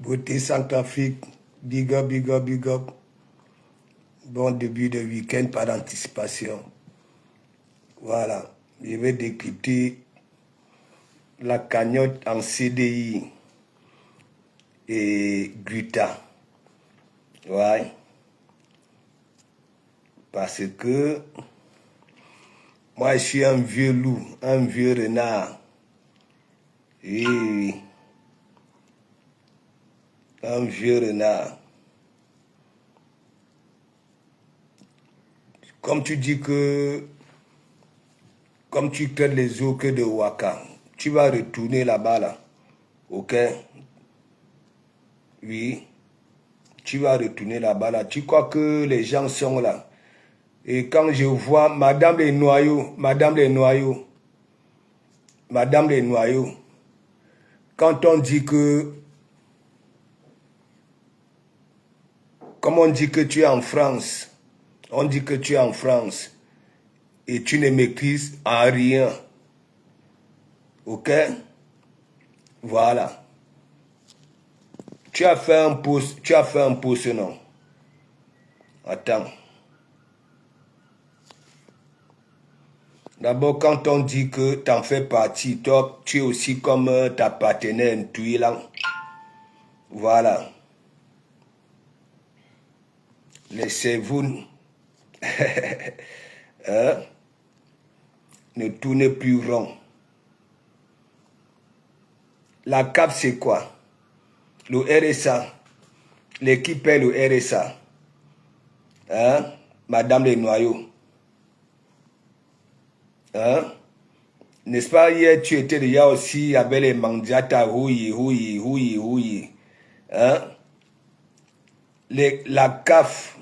Beauté Centrafrique, big up, big up, big up. Bon début de week-end par anticipation. Voilà, je vais décrypter la cagnotte en CDI et Guta. Ouais. Parce que moi, je suis un vieux loup, un vieux renard. Et un vieux renard. Comme tu dis que, comme tu traites les eaux que de Waka, tu vas retourner là-bas, là. Ok? Oui. Tu vas retourner là-bas, là. Tu crois que les gens sont là. Et quand je vois Madame les Noyaux, quand on dit que, comme on dit que tu es en France, on dit que tu es en France et tu ne maîtrises à rien. Ok? Voilà. Tu as fait un post, non? Attends. D'abord, quand on dit que tu en fais partie, toi, tu es aussi comme ta partenaire Ntouilan. Voilà. Laissez-vous hein? Ne tournez plus rond. La CAP, c'est quoi? Le RSA. L'équipe est le RSA. Hein? Madame les Noyaux. Hein? N'est-ce pas, hier, tu étais déjà aussi avec les Mandiata, oui. Hein? La CAF,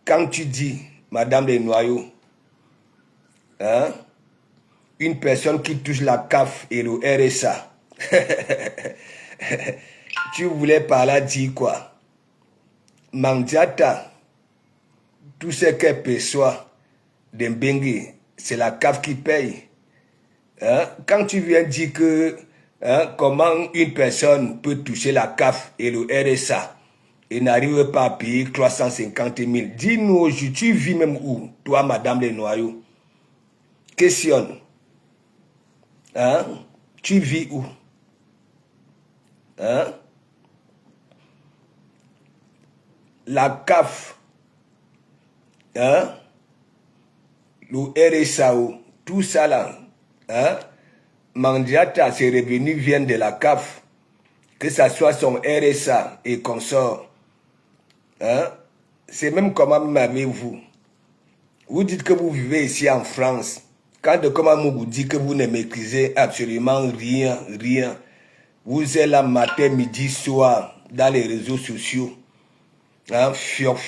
quand tu dis, Madame les Noyaux, hein? Une personne qui touche la CAF et le RSA, tu voulais par là dire quoi? Mandiata, tout ce qu'elle perçoit d'Mbengue, c'est la CAF qui paye. Hein? Quand tu viens dire que comment une personne peut toucher la CAF et le RSA et n'arrive pas à payer 350 000, dis-nous aujourd'hui, tu vis même où, toi, Madame les Noyaux? Questionne. Hein? Tu vis où? Hein? La CAF, hein? Le RSA, tout ça là, hein? Mandiata, ses revenus viennent de la CAF, que ça soit son RSA et consort. Hein? C'est même comment m'avez-vous. Vous dites que vous vivez ici en France. Quand de comment vous dites que vous ne maîtrisez absolument rien. Vous êtes là matin, midi, soir, dans les réseaux sociaux. Hein? Fior.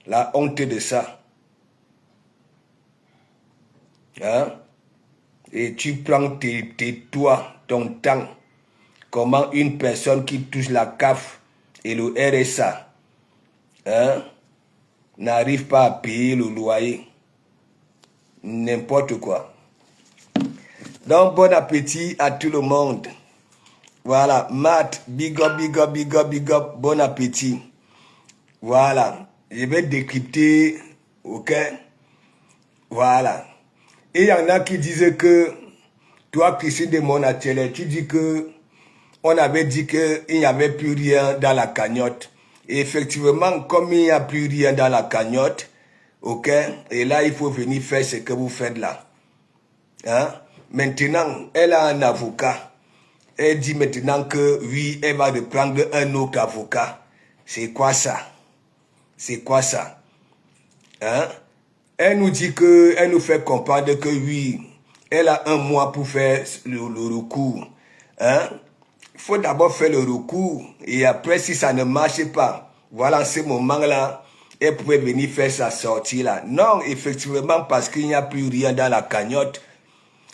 La honte de ça. Hein? Et tu prends ton temps. Comment une personne qui touche la CAF et le RSA, hein, n'arrive pas à payer le loyer. N'importe quoi. Donc, bon appétit à tout le monde. Voilà, Matt, big up, bon appétit. Voilà, je vais décrypter, ok? Voilà. Et il y en a qui disaient que, toi, Christine de Monatele, tu dis que on avait dit qu'il n'y avait plus rien dans la cagnotte. Et effectivement, comme il n'y a plus rien dans la cagnotte, ok, et là, il faut venir faire ce que vous faites là. Hein? Maintenant, elle a un avocat. Elle dit maintenant que oui, elle va reprendre un autre avocat. C'est quoi ça? C'est quoi ça? Hein? Elle nous dit que, elle nous fait comprendre que oui, elle a un mois pour faire le recours. Hein? Il faut d'abord faire le recours et après, si ça ne marche pas, voilà, en ce moment-là, elle pouvait venir faire sa sortie là. Non, effectivement, parce qu'il n'y a plus rien dans la cagnotte,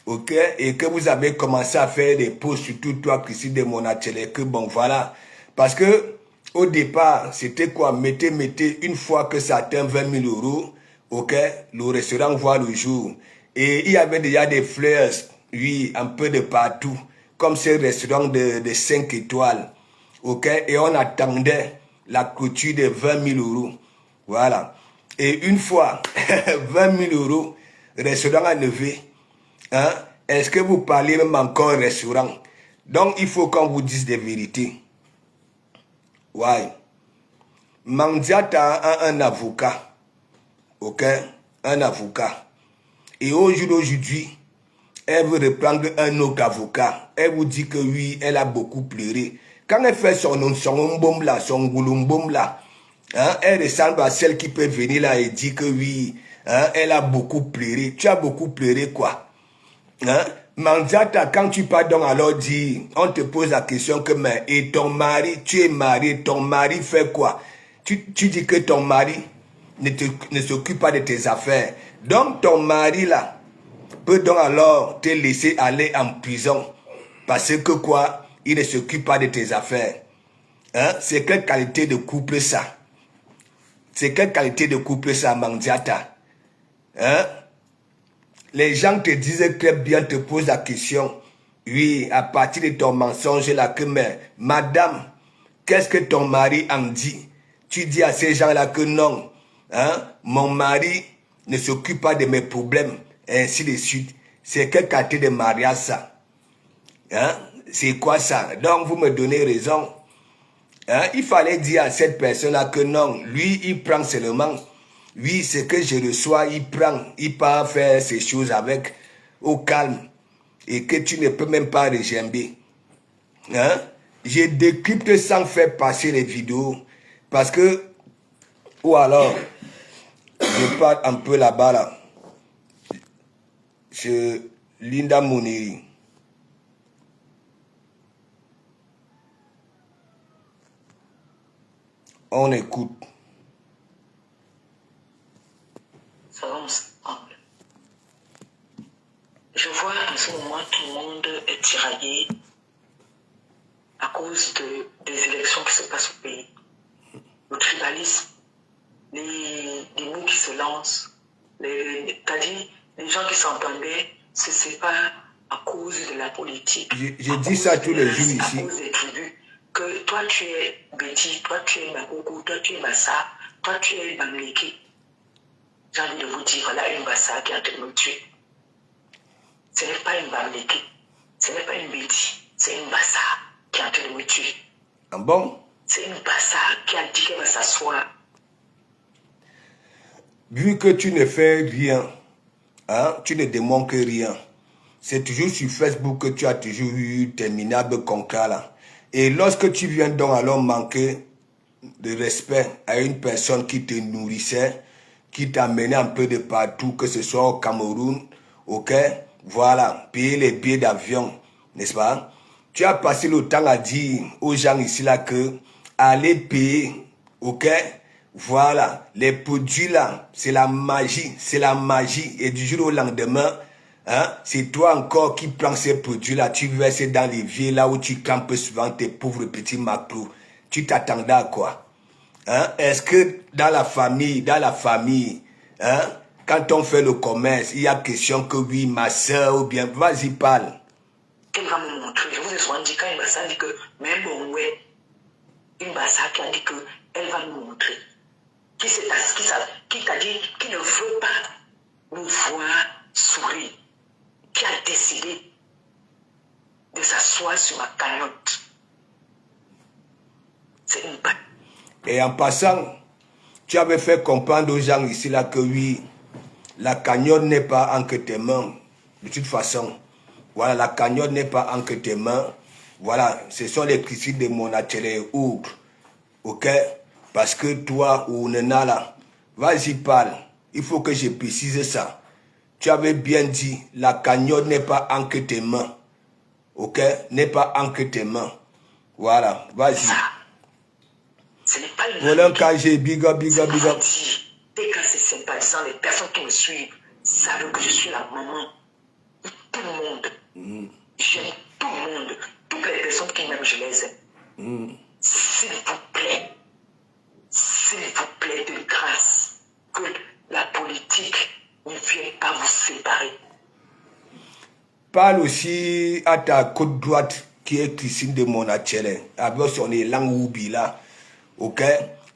ok, et que vous avez commencé à faire des posts, surtout toi, Christine de Monatele, que bon, voilà. Parce que, au départ, c'était quoi? Mettez, une fois que ça atteint 20 000 euros, ok, le restaurant voit le jour. Et il y avait déjà des fleurs, oui, un peu de partout. comme ces restaurants de 5 étoiles. Ok, et on attendait la clôture de 20 000 euros. Voilà. Et une fois, 20 000 euros, restaurant à lever. Hein? Est-ce que vous parlez même encore restaurant? Donc, il faut qu'on vous dise des vérités. Ouais. Mandiata a un avocat. Ok? Un avocat. Et aujourd'hui, elle veut reprendre un autre avocat. Elle vous dit que oui, elle a beaucoup pleuré. Quand elle fait son bombe là, son goulumboum là, hein, elle ressemble à celle qui peut venir là et dire que oui, hein, elle a beaucoup pleuré. Tu as beaucoup pleuré quoi? Hein? Mandiata, quand tu pars donc alors dire, on te pose la question que mais, et ton mari, tu es marié, ton mari fait quoi? Tu dis que ton mari ne s'occupe pas de tes affaires. Donc ton mari là peut donc alors te laisser aller en prison. Parce que quoi? Il ne s'occupe pas de tes affaires. Hein? C'est quelle qualité de couple ça? C'est quelle qualité de couple ça, Mandiata? Hein? Les gens te disent très bien, te posent la question. Oui, à partir de ton mensonge là, que mais, madame, qu'est-ce que ton mari en dit? Tu dis à ces gens-là que non, hein, mon mari ne s'occupe pas de mes problèmes, et ainsi de suite. C'est quelle qualité de mariage ça? Hein? C'est quoi ça? Donc vous me donnez raison. Hein? Il fallait dire à cette personne-là que non, lui, il prend seulement. Oui, ce que je reçois, il prend. Il part faire ces choses avec au calme. Et que tu ne peux même pas rejamber. Hein? Je décrypte sans faire passer les vidéos. Parce que, ou alors, je parle un peu là-bas là. Chez Linda Mouniri. On écoute. Ça va ensemble. Je vois en ce moment tout le monde est tiraillé à cause des élections qui se passent au pays. Le tribalisme, les mots qui se lancent, c'est-à-dire les gens qui s'entendaient se séparent à cause de la politique. Je dis ça tous les jours ici. À cause des tribus. Que toi tu es Betty, toi tu es Makoko, toi tu es Massa, toi tu es Bamleke. J'ai envie de vous dire, voilà une Massa qui est en train de me tuer. Ce n'est pas une Bamleke, ce n'est pas une Betty, c'est une Massa qui est en train de me tuer. Ah bon? C'est une Massa qui a dit qu'elle va s'asseoir. Vu que tu ne fais rien, hein, tu ne démontres rien. C'est toujours sur Facebook que tu as toujours eu tes minables concas là. Et lorsque tu viens donc alors manquer de respect à une personne qui te nourrissait, qui t'amenait un peu de partout, que ce soit au Cameroun, ok, voilà, payer les billets d'avion, n'est-ce pas? Tu as passé le temps à dire aux gens ici là que allez payer, ok, voilà, les produits là, c'est la magie, et du jour au lendemain, hein, c'est toi encore qui prends ces produits-là, tu verses dans les vies là où tu campes souvent tes pauvres petits macros. Tu t'attendais à quoi? Hein? Est-ce que dans la famille, hein, quand on fait le commerce, il y a question que oui, ma soeur ou bien, vas-y, parle. Elle va me montrer. Je vous ai souvent dit, quand une Bassa dit que, même bon, ouais, une Bassa qui a dit qu'elle va nous montrer. Qui t'a dit, qui ne veut pas nous voir sourire. Qui a décidé de s'asseoir sur ma cagnotte. C'est une balle. Et en passant, tu avais fait comprendre aux gens ici là que oui, la cagnotte n'est pas entre tes mains. De toute façon, voilà, la cagnotte n'est pas entre tes mains. Voilà, ce sont les critiques de mon atelier ouvre. Ok? Parce que toi, ou Nena là, vas-y parle. Il faut que je précise ça. Tu avais bien dit, la cagnotte n'est pas entre tes mains. Ok? N'est pas entre tes mains. Voilà, vas-y. Ce n'est pas une Voilà un KG, big up, big up, big up. Dès que c'est sympathisant, les personnes qui me suivent savent que je suis la maman de tout le monde. J'aime tout le monde. Toutes les personnes qui m'aiment, je les aime. S'il vous plaît, de grâce, que la politique ne vienne pas vous séparer. Parle aussi à ta côte droite qui est Christine de Monachele, avec son élan Oubi là, ok,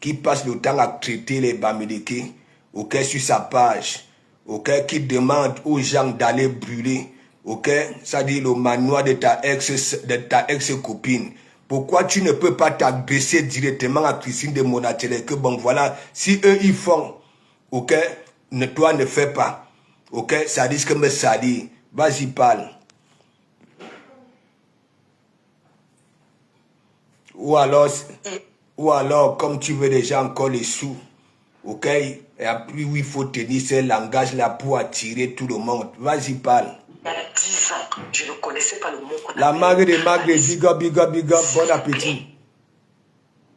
qui passe le temps à traiter les Bamileke, ok, sur sa page, ok, qui demande aux gens d'aller brûler, ok, ça dit le manoir de ta ex-copine. Pourquoi tu ne peux pas t'adresser directement à Christine de Monachele que bon voilà, si eux ils font, ok, toi ne fais pas, ok, ça risque de me salir. Vas-y, parle. Ou alors, comme tu veux déjà encore les sous, ok? Et puis, il faut tenir ce langage-là pour attirer tout le monde. Vas-y, parle. Il y a 10 ans, je ne connaissais pas le mot qu'on La appelle magre de magre, big up, big up, big up, bon appétit.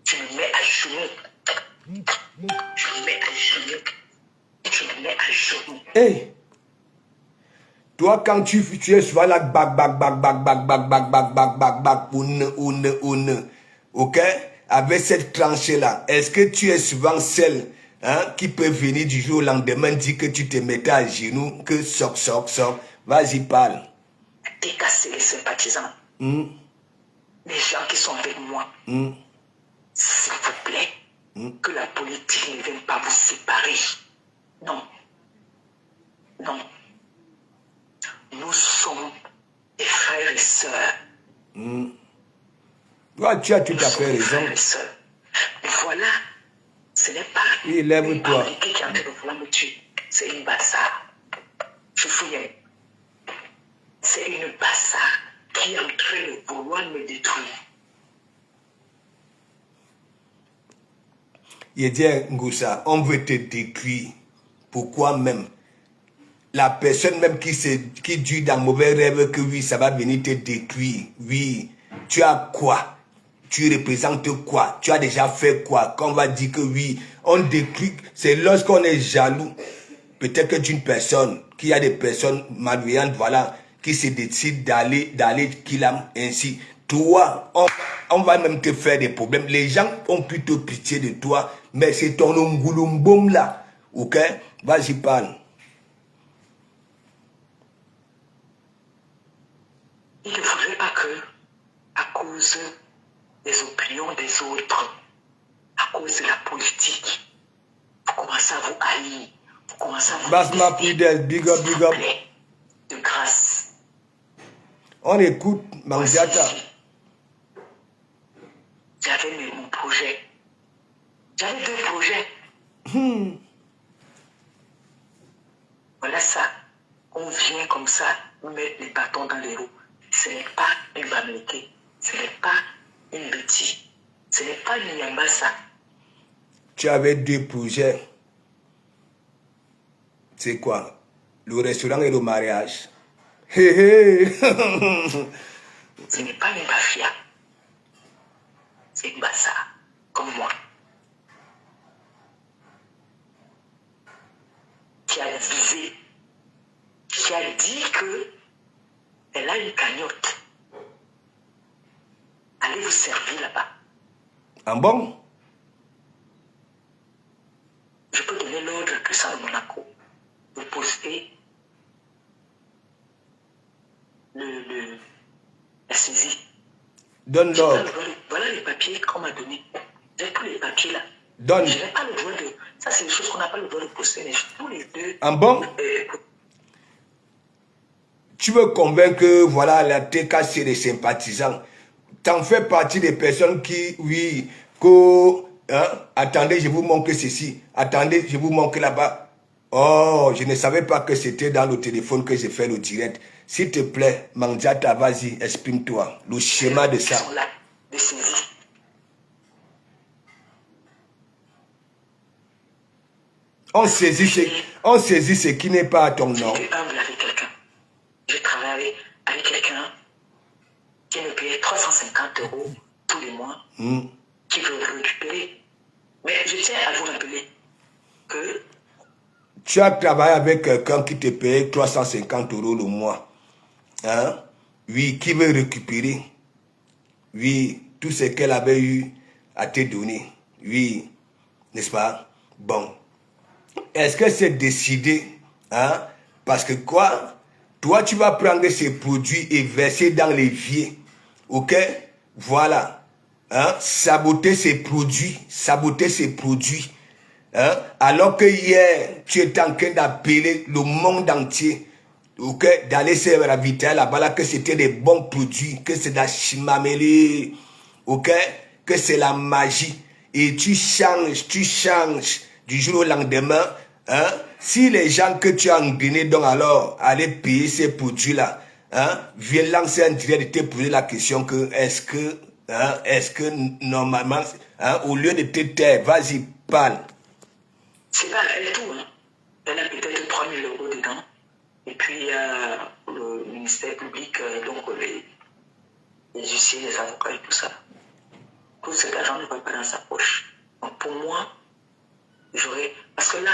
Tu me mets à genoux. Tu me mets à genoux. Tu me mets à genoux. Hey! Toi, quand tu es souvent là, bac, ok? Avec cette tranchée-là, est-ce que tu es souvent celle qui peut venir du jour au lendemain dire que tu te mettais à genoux, que soc. Vas-y, parle. Décasser les sympathisants. Les gens qui sont avec moi. S'il vous plaît, que la politique ne vienne pas vous séparer. Non. Non. Nous sommes des frères et sœurs. Ouais, tu as tout à fait raison. Voilà, ce n'est pas oui, lève-toi. Qui est en train de vouloir me tuer. C'est une bassard. Je fouillais. C'est une bassard qui est en train de vouloir me détruire. Il dit, Ngoussa, on veut te détruire. Pourquoi même? La personne même qui dit dans mauvais rêve que oui, ça va venir te détruire. Oui, tu as quoi? Tu représentes quoi? Tu as déjà fait quoi? Qu'on va dire que oui, on détruit. C'est lorsqu'on est jaloux. Peut-être que d'une personne, qu'il y a des personnes malveillantes, voilà, qui se décident d'aller killer ainsi. Toi, on va même te faire des problèmes. Les gens ont plutôt pitié de toi, mais c'est ton ongouloumboum là. Ok? Vas-y, parle. Il ne faudrait pas que, à cause des opinions des autres, à cause de la politique, vous commencez à vous haïr, vous commencez à vous Basma Prudel, big up, big up. De grâce. On écoute Manziata. J'avais mon projet. J'avais 2 projets. Voilà ça. On vient comme ça mettre les bâtons dans les roues. Ce n'est pas une banalité. Ce n'est pas une bêtise. Ce n'est pas une yambassa. Tu avais 2 projets. C'est quoi? Le restaurant et le mariage. Hé hé. Ce n'est pas une bafia. C'est une bassa. Comme moi. Qui a visé. Qui a dit que elle a une cagnotte. Allez vous servir là-bas. En bon? Je peux donner l'ordre que ça de Monaco. Vous postez la saisie. Donne l'ordre. Voilà les papiers qu'on m'a donnés. J'ai tous les papiers là. Donne. Je n'ai pas le droit de... Ça, c'est des choses qu'on n'a pas le droit de poster, mais tous les 2... En bon? Tu veux convaincre que, voilà, la TK, c'est des sympathisants. T'en fais partie des personnes qui, oui, attendez, je vous montre ceci. Attendez, je vous montre là-bas. Oh, je ne savais pas que c'était dans le téléphone que j'ai fait le direct. S'il te plaît, Mandiata, vas-y, exprime-toi. Le schéma de ça. Là, de saisie. On saisit ce qui n'est pas à ton nom. Je suis humble avec quelqu'un. Je travaille avec quelqu'un qui me paye 350 € tous les mois, qui veut récupérer. Mais je tiens à vous rappeler que... Tu as travaillé avec quelqu'un qui te paye 350 € le mois. Hein? Oui, qui veut récupérer. Oui, tout ce qu'elle avait eu à te donner. Oui, n'est-ce pas? Bon. Est-ce que c'est décidé? Hein? Parce que quoi? Toi, tu vas prendre ces produits et verser dans l'évier. Ok? Voilà. Hein? Saboter ces produits. Saboter ces produits. Hein? Alors que hier, tu étais en train d'appeler le monde entier. Ok? D'aller se ravitailler là-bas, là, que c'était des bons produits. Que c'est de la chimamélé. Ok? Que c'est la magie. Et tu changes du jour au lendemain. Hein? Si les gens que tu as engrenés, donc alors, aller payer ces produits-là, hein, viennent lancer un direct de te poser la question que, est-ce que normalement, hein, au lieu de te taire, vas-y, parle. C'est pas elle tout, hein. Elle a peut-être 3 000 € dedans. Et puis, il y a le ministère public, donc les huissiers, les avocats et tout ça. Tout cet argent ne va pas dans sa poche. Donc, pour moi, j'aurais... Parce que là,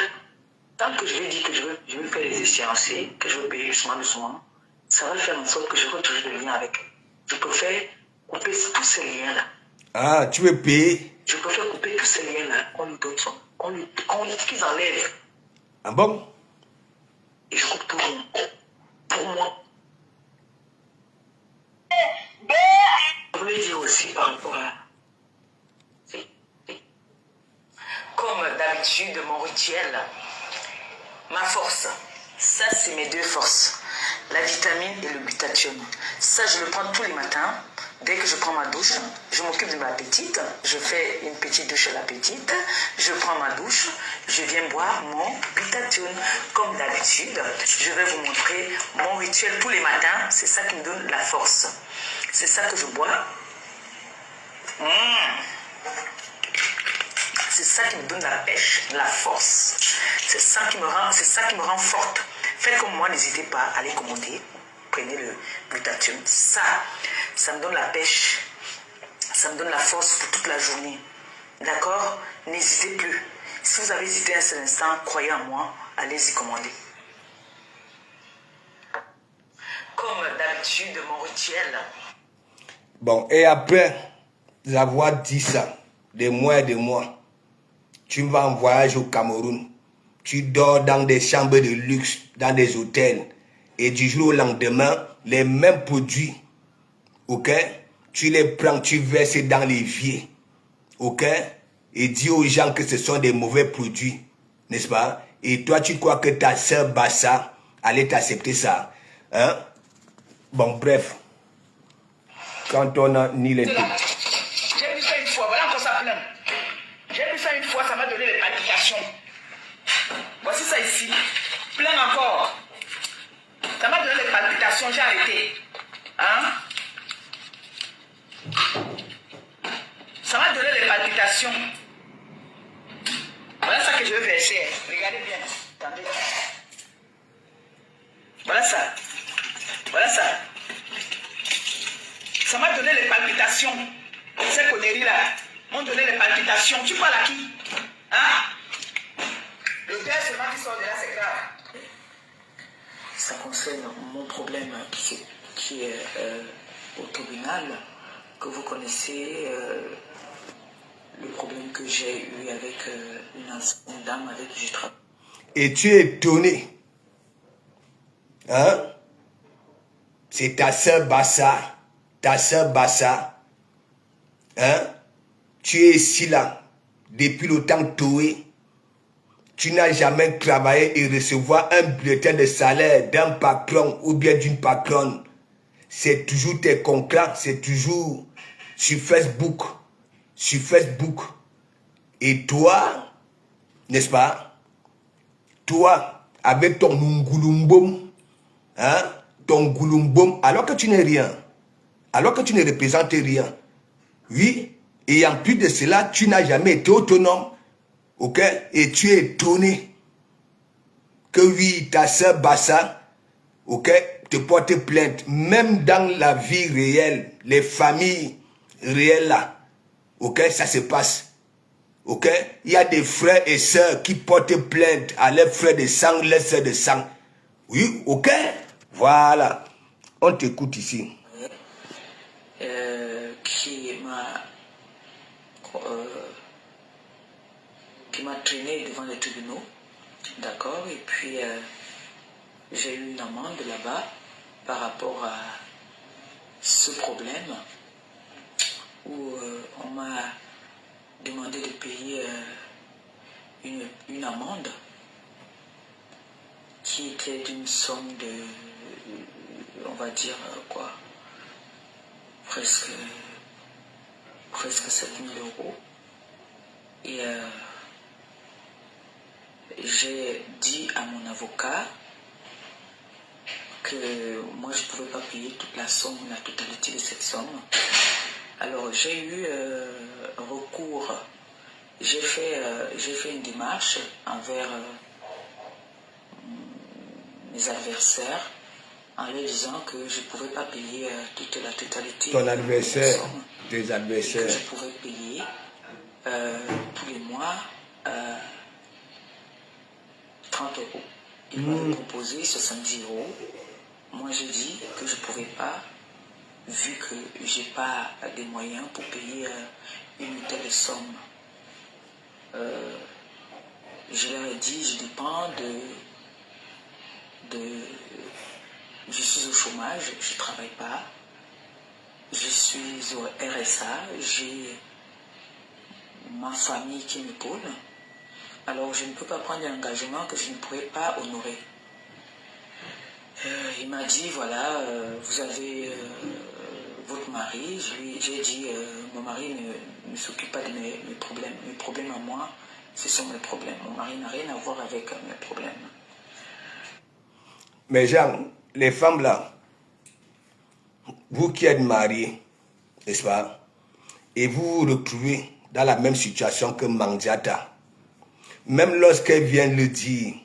tant que je lui ai dit que je veux faire les échéanciers, que je veux payer doucement, ça va faire en sorte que je retrouve le lien avec elle. Je préfère couper tous ces liens-là. Ah, tu veux payer? Je préfère couper tous ces liens-là, qu'on lui donne son, qu'ils enlèvent. Ah bon? Et je coupe tout le monde. Pour moi. Je voulais dire aussi par rapport à... Comme d'habitude, mon rituel, ma force, ça c'est mes deux forces, la vitamine et le glutathione. Ça je le prends tous les matins. Dès que je prends ma douche, je m'occupe de ma petite, je fais une petite douche à la petite, je prends ma douche, je viens boire mon glutathione. Comme d'habitude, je vais vous montrer mon rituel tous les matins, c'est ça qui me donne la force. C'est ça que je bois. C'est ça qui me donne la pêche, la force. C'est ça qui me rend forte. Faites comme moi, n'hésitez pas à aller commenter. Prenez le glutathione. Ça me donne la pêche. Ça me donne la force pour toute la journée. D'accord? N'hésitez plus. Si vous avez hésité un seul instant, croyez en moi, allez-y commander. Comme d'habitude, mon rituel. Bon, et après avoir dit ça, des mois et des mois, tu vas en voyage au Cameroun, tu dors dans des chambres de luxe, dans des hôtels, et du jour au lendemain, les mêmes produits, ok, tu les prends, tu verses dans l'évier, ok, et dis aux gens que ce sont des mauvais produits, n'est-ce pas? Et toi, tu crois que ta sœur Bassa allait t'accepter ça, hein? Bon, bref, quand on a ni les deux. J'ai vu ça une fois, voilà encore ça plein. J'ai vu ça une fois, ça m'a donné les palpitations. Voici ça ici, plein encore. Ça m'a donné les palpitations, j'ai arrêté. Hein? Ça m'a donné les palpitations. Voilà ça que je veux verser. Regardez bien. Attendez. Voilà ça. Voilà ça. Ça m'a donné les palpitations. Ces conneries-là m'ont donné les palpitations. Tu parles à qui? Hein? Le gars seulement qui sort de là, c'est grave. Ça concerne mon problème qui est au tribunal, que vous connaissez, le problème que j'ai eu avec une dame avec qui je travaille. Et tu es étonné. Hein? C'est ta sœur Bassa. Ta sœur Bassa. Hein? Tu es ici là. Depuis le temps Toé. Tu n'as jamais travaillé et recevoir un bulletin de salaire d'un patron ou bien d'une patronne. C'est toujours tes contrats. C'est toujours sur Facebook. Sur Facebook. Et toi, n'est-ce pas? Toi, avec ton ngulumbum, hein, ton ngulumbum, alors que tu n'es rien, alors que tu ne représentes rien, oui, et en plus de cela, tu n'as jamais été autonome, ok, et tu es étonné que oui, ta soeur Bassa, ok, te porte plainte, même dans la vie réelle, les familles réelles là, ok, ça se passe. Ok? Il y a des frères et sœurs qui portent plainte à leurs frères de sang, leurs sœurs de sang. Oui, ok? Voilà. On t'écoute ici. Qui m'a traîné devant les tribunaux. D'accord? Et puis, j'ai eu une amende là-bas. par rapport à ce problème où on m'a demandé de payer une amende qui était d'une somme de, on va dire quoi, presque 7 000 euros. Et j'ai dit à mon avocat que moi je ne pouvais pas payer toute la somme, la totalité de cette somme. Alors j'ai eu recours, j'ai fait une démarche envers mes adversaires en leur disant que je ne pouvais pas payer toute la totalité Ton adversaire, de la somme, tes adversaires. et que je pouvais payer tous les mois 30 euros. Il m'avait proposé 70 euros. Moi, j'ai dit que je ne pouvais pas, vu que je n'ai pas des moyens pour payer une telle somme. Je leur ai dit, je dépends je suis au chômage, je ne travaille pas. Je suis au RSA, j'ai ma famille qui m'épaule. Alors, je ne peux pas prendre un engagement que je ne pourrais pas honorer. Il m'a dit, voilà, vous avez votre mari. J'ai dit, mon mari ne s'occupe pas de mes problèmes. Mes problèmes à moi, ce sont mes problèmes. Mon mari n'a rien à voir avec mes problèmes. Mais Jean, les femmes là, vous qui êtes mariés, n'est-ce pas, et vous vous retrouvez dans la même situation que Mandiata, même lorsqu'elle vient le dire,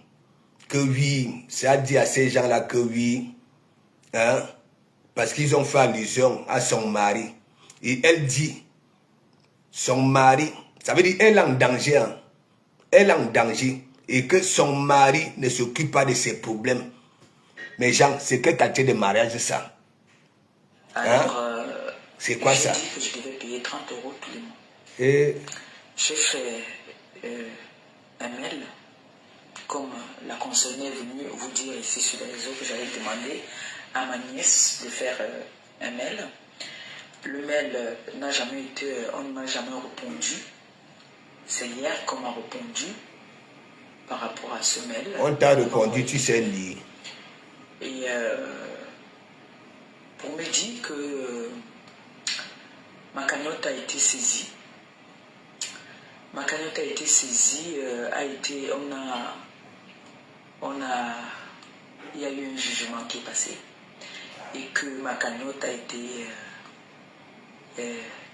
que oui, c'est à dire à ces gens-là que oui, hein, parce qu'ils ont fait allusion à son mari, et elle dit, son mari, ça veut dire elle est en danger, hein, elle est en danger, et que son mari ne s'occupe pas de ses problèmes. Mais Jean, c'est quel quartier de mariage ça? Alors, c'est quoi ça? J'ai dit que je devais payer 30 euros tous les mois. Et j'ai fait un mail, comme la concernée est venue vous dire ici sur les réseaux que j'allais demander à ma nièce de faire un mail. Le mail n'a jamais été, on ne m'a jamais répondu. C'est hier qu'on m'a répondu par rapport à ce mail. On t'a répondu, tu sais lire. Et pour me dire que ma cagnotte a été saisie. Ma cagnotte a été saisie, il y a eu un jugement qui est passé et que ma cagnotte a été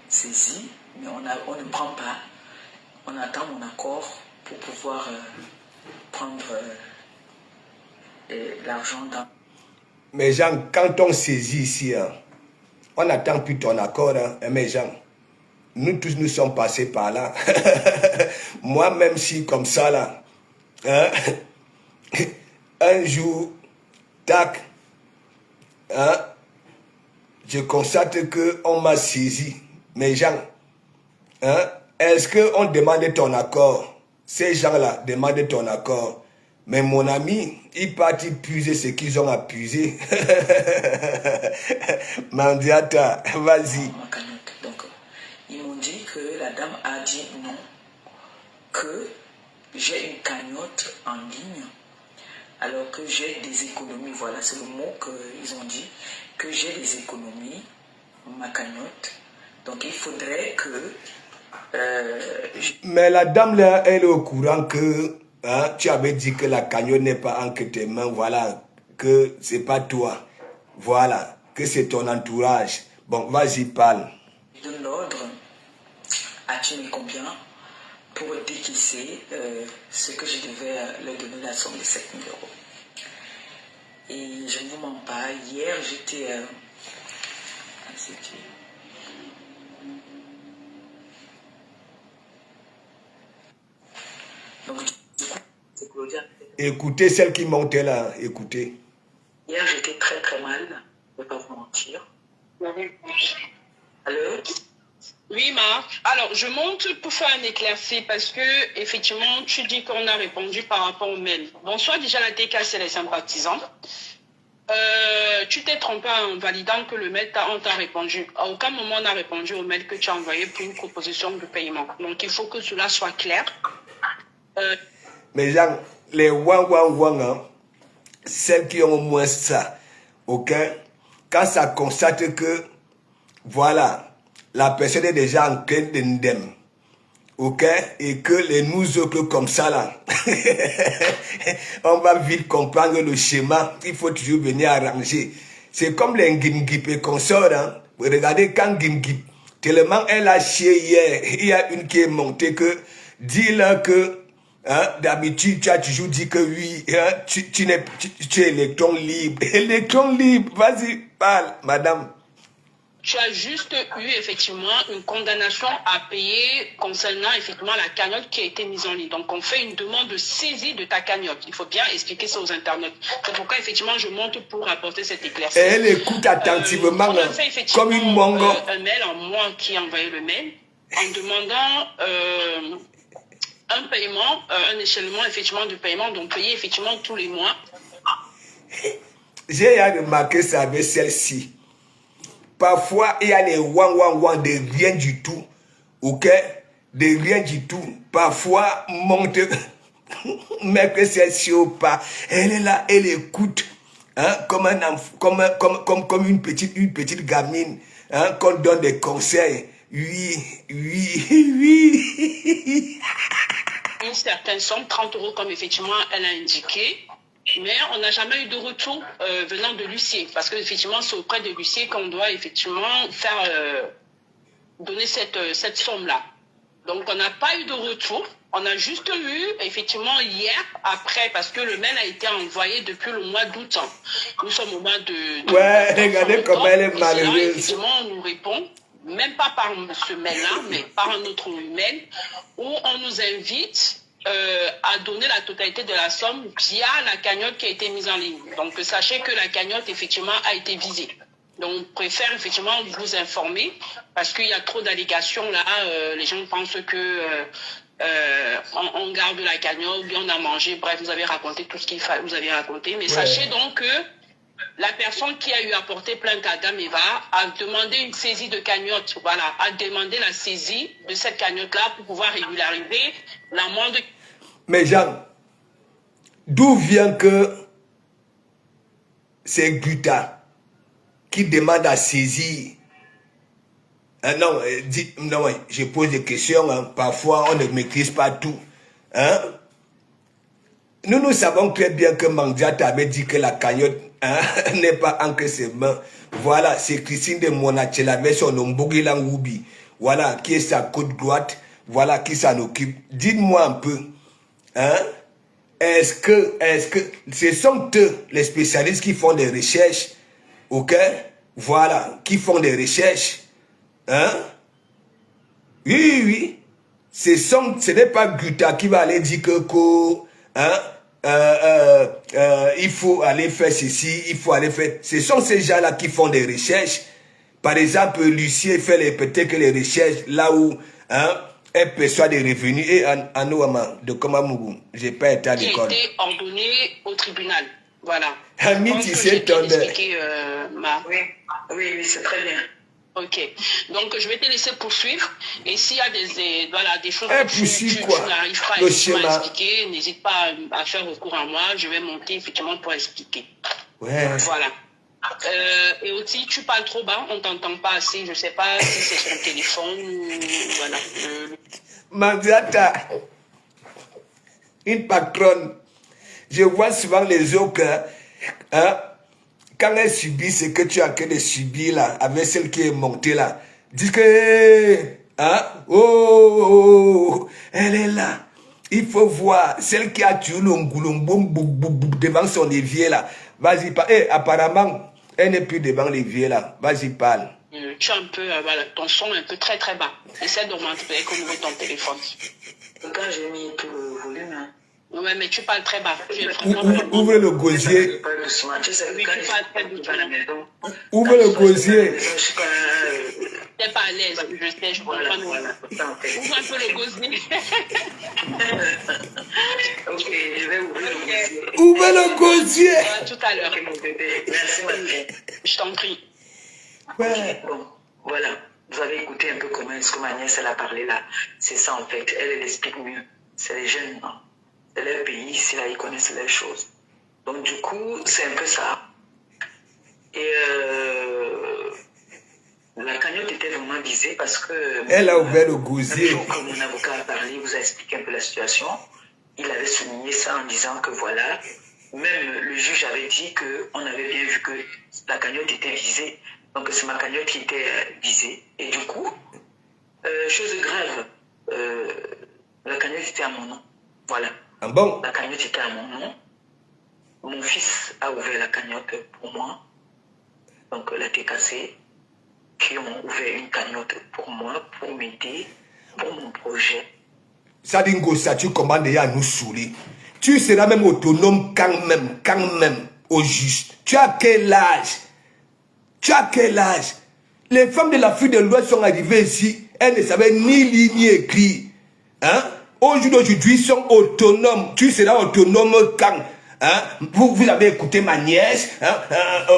saisie, mais on ne prend pas, on attend mon accord pour pouvoir prendre l'argent dans... Mais Jean, quand on saisit ici, hein, on n'attend plus ton accord, hein, mais Jean, nous tous nous sommes passés par là. Moi-même, si comme ça, là, hein, un jour, tac, hein, je constate qu'on m'a saisi. Mais Jean, hein, est-ce qu'on demande ton accord? Ces gens-là demandent ton accord. Mais mon ami, ils partent puiser ce qu'ils ont à puiser. Mandiata, vas-y. Donc, ils m'ont dit que la dame a dit non, que j'ai une cagnotte en ligne, alors que j'ai des économies. Voilà, c'est le mot qu'ils ont dit, que j'ai des économies, ma cagnotte. Donc, il faudrait que... Mais la dame là, elle est au courant que hein, tu avais dit que la cagnotte n'est pas entre tes mains, voilà, que c'est pas toi, voilà, que c'est ton entourage. Bon, vas-y, parle. Je donne l'ordre à tu me combien pour décaisser ce que je devais leur donner la somme de 7 000 euros. Et je ne vous mens pas, hier j'étais... Donc, du coup, c'est Claudia. Écoutez celle qui montait là, écoutez. Hier, j'étais très très mal, je ne vais pas vous mentir. Allô? Oui, Marc. Alors, je monte pour faire un éclairci parce que, effectivement, tu dis qu'on a répondu par rapport au mail. Bonsoir déjà la TK, c'est les sympathisants. Tu t'es trompé en validant que le mail on t'a répondu. À aucun moment on a répondu au mail que tu as envoyé pour une proposition de paiement. Donc il faut que cela soit clair. Mais genre, les wang, hein, celles qui ont au moins ça, ok, quand ça constate que, voilà, la personne est déjà en train d'indemne, ok, et que les nous autres comme ça là, on va vite comprendre le schéma, il faut toujours venir arranger. C'est comme les Ngimgip et consorts, hein. Regardez quand Ngimgip, tellement elle a chié hier, il y a une qui est montée que, dis-leur que, hein, d'habitude, tu as toujours dit que oui, hein, tu es électron libre. Électron libre, vas-y, parle, madame. Tu as juste eu effectivement une condamnation à payer concernant effectivement la cagnotte qui a été mise en ligne. Donc on fait une demande de saisie de ta cagnotte. Il faut bien expliquer ça aux internautes. C'est pourquoi effectivement je monte pour apporter cette éclaircie. Elle écoute attentivement, on a fait effectivement comme une mongo. Un mail, en moi qui a envoyé le mail, en demandant un paiement, un échelonnement effectivement de paiement, donc payer effectivement tous les mois. J'ai remarqué ça avec celle-ci. Parfois, il y a les wang de rien du tout. Ok? De rien du tout. Parfois, monte. Mais que celle-ci ou pas. Elle est là, elle écoute. Hein, comme une petite gamine. Hein, qu'on donne des conseils. Oui. Une certaine somme, 30 € comme effectivement elle a indiqué. Mais on n'a jamais eu de retour venant de l'huissier. Parce que effectivement, c'est auprès de l'huissier qu'on doit effectivement faire donner cette somme-là. Donc on n'a pas eu de retour. On a juste eu effectivement hier, après, parce que le mail a été envoyé depuis le mois d'août. Nous sommes au mois de ouais, regardez comment elle est malheureuse. Effectivement, on nous répond, même pas par ce mail-là, mais par un autre mail, où on nous invite à donner la totalité de la somme via la cagnotte qui a été mise en ligne. Donc sachez que la cagnotte effectivement a été visée. Donc on préfère effectivement vous informer parce qu'il y a trop d'allégations là. Les gens pensent que on garde la cagnotte, bien on a mangé. Bref, vous avez raconté tout ce qu'il fallait, vous avez raconté. Mais sachez donc que la personne qui a eu à porter plainte à Dame Eva a demandé une saisie de cagnotte. Voilà, a demandé la saisie de cette cagnotte-là pour pouvoir régulariser l'amende. Mais Jean, d'où vient que c'est Guta qui demande à saisir? Non, je pose des questions. Hein. Parfois, on ne maîtrise pas tout. Hein? Nous savons très bien que Mandiat avait dit que la cagnotte n'est pas entre ses mains. Voilà, c'est Christine de Monachel avec son nom Bogilan Wubi. Voilà, qui est sa côte droite. Voilà, qui s'en occupe. Dites-moi un peu. Hein? Est-ce que ce sont eux, les spécialistes qui font des recherches? Ok? Voilà, qui font des recherches. Hein? Oui. Ce n'est pas Guta qui va aller dire que il faut aller faire ceci, il faut aller faire... Ce sont ces gens-là qui font des recherches. Par exemple, Lucien fait peut-être que les recherches là où elle perçoit des revenus. Et en Ouama, de Komamougou, je n'ai pas été à l'école. Qui a été ordonné au tribunal. Voilà. Ami, tu sais, Oui, c'est très bien. Ok, donc je vais te laisser poursuivre et s'il y a des choses que tu n'arrives pas à expliquer, n'hésite pas à faire recours à moi, je vais monter effectivement pour expliquer. Ouais. Voilà. Et aussi, tu parles trop bas, on t'entend pas assez, je ne sais pas si c'est sur le téléphone ou voilà. Mandiata, une patronne, je vois souvent les autres, quand elle subit ce que tu es en train de subir là, avec celle qui est montée là, dis que, elle est là. Il faut voir celle qui a tué devant son évier là. Vas-y, parle. Apparemment, elle n'est plus devant l'évier là. Vas-y, parle. Tu as un peu, voilà, ton son est un peu très très bas. Essaie d'augmenter comme ton téléphone. Quand j'ai mis tout le volume, hein. Ouais, mais tu parles très bas. Ouvre le gosier. Oui, tu parles très doucement. Ouvre le gosier. n'était pas à l'aise. Je sais, je comprends. Voilà, ça en fait. Ouvre un peu le gosier. Ok, je vais ouvrir le gosier. Ouvrez le gosier. À tout à l'heure. Ok, mon bébé. Merci, ma fille. Je t'en prie. Ouais. Bon, voilà. Vous avez écouté un peu comment est-ce que ma nièce, elle a parlé là. C'est ça, en fait. Elle explique mieux. C'est les jeunes, non? C'est leur pays, ici, là, ils connaissent les choses. Donc, du coup, c'est un peu ça. Et la cagnotte était vraiment visée parce que... Elle a ouvert le Le gosier. jour que mon avocat a parlé, vous a expliqué un peu la situation, il avait souligné ça en disant que voilà, même le juge avait dit qu'on avait bien vu que la cagnotte était visée. Donc c'est ma cagnotte qui était visée. Et du coup, chose grave, la cagnotte était à mon nom. Voilà. Ah bon? La cagnotte était à mon nom. Mon fils a ouvert la cagnotte pour moi. Donc la TKC, qui ont ouvert une cagnotte pour moi, pour m'aider, pour mon projet. Ça dit ça, tu commandes déjà à nous saouler. Tu seras même autonome quand même, au juste. Tu as quel âge? Tu as quel âge? Les femmes de l'Afrique de l'Ouest sont arrivées ici, elles ne savaient ni lire ni écrire. Hein? Aujourd'hui, ils sont autonomes. Tu seras autonome quand? Hein? Vous avez écouté ma nièce, hein?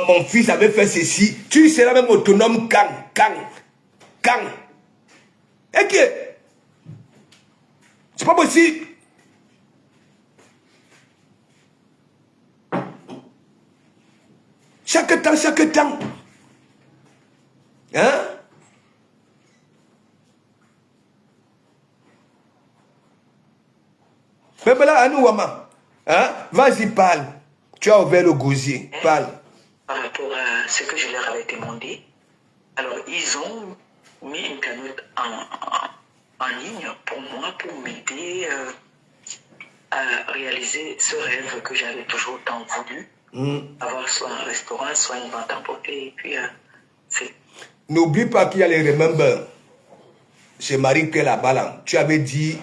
Mon fils avait fait ceci. Tu seras même autonome quand? Et qui est? C'est pas possible. Chaque temps. Hein? Mais là, à nous, Wama. Hein? Vas-y, parle. Tu as ouvert le gosier. Parle. Par rapport à ce que je leur avais demandé, alors ils ont mis une cagnotte en ligne pour moi, pour m'aider à réaliser ce rêve que j'avais toujours tant voulu. Avoir soit un restaurant, soit une vente emportée. Et puis, c'est... N'oublie pas qu'il y a les remember. Chez Marie que là-bas, là, tu avais dit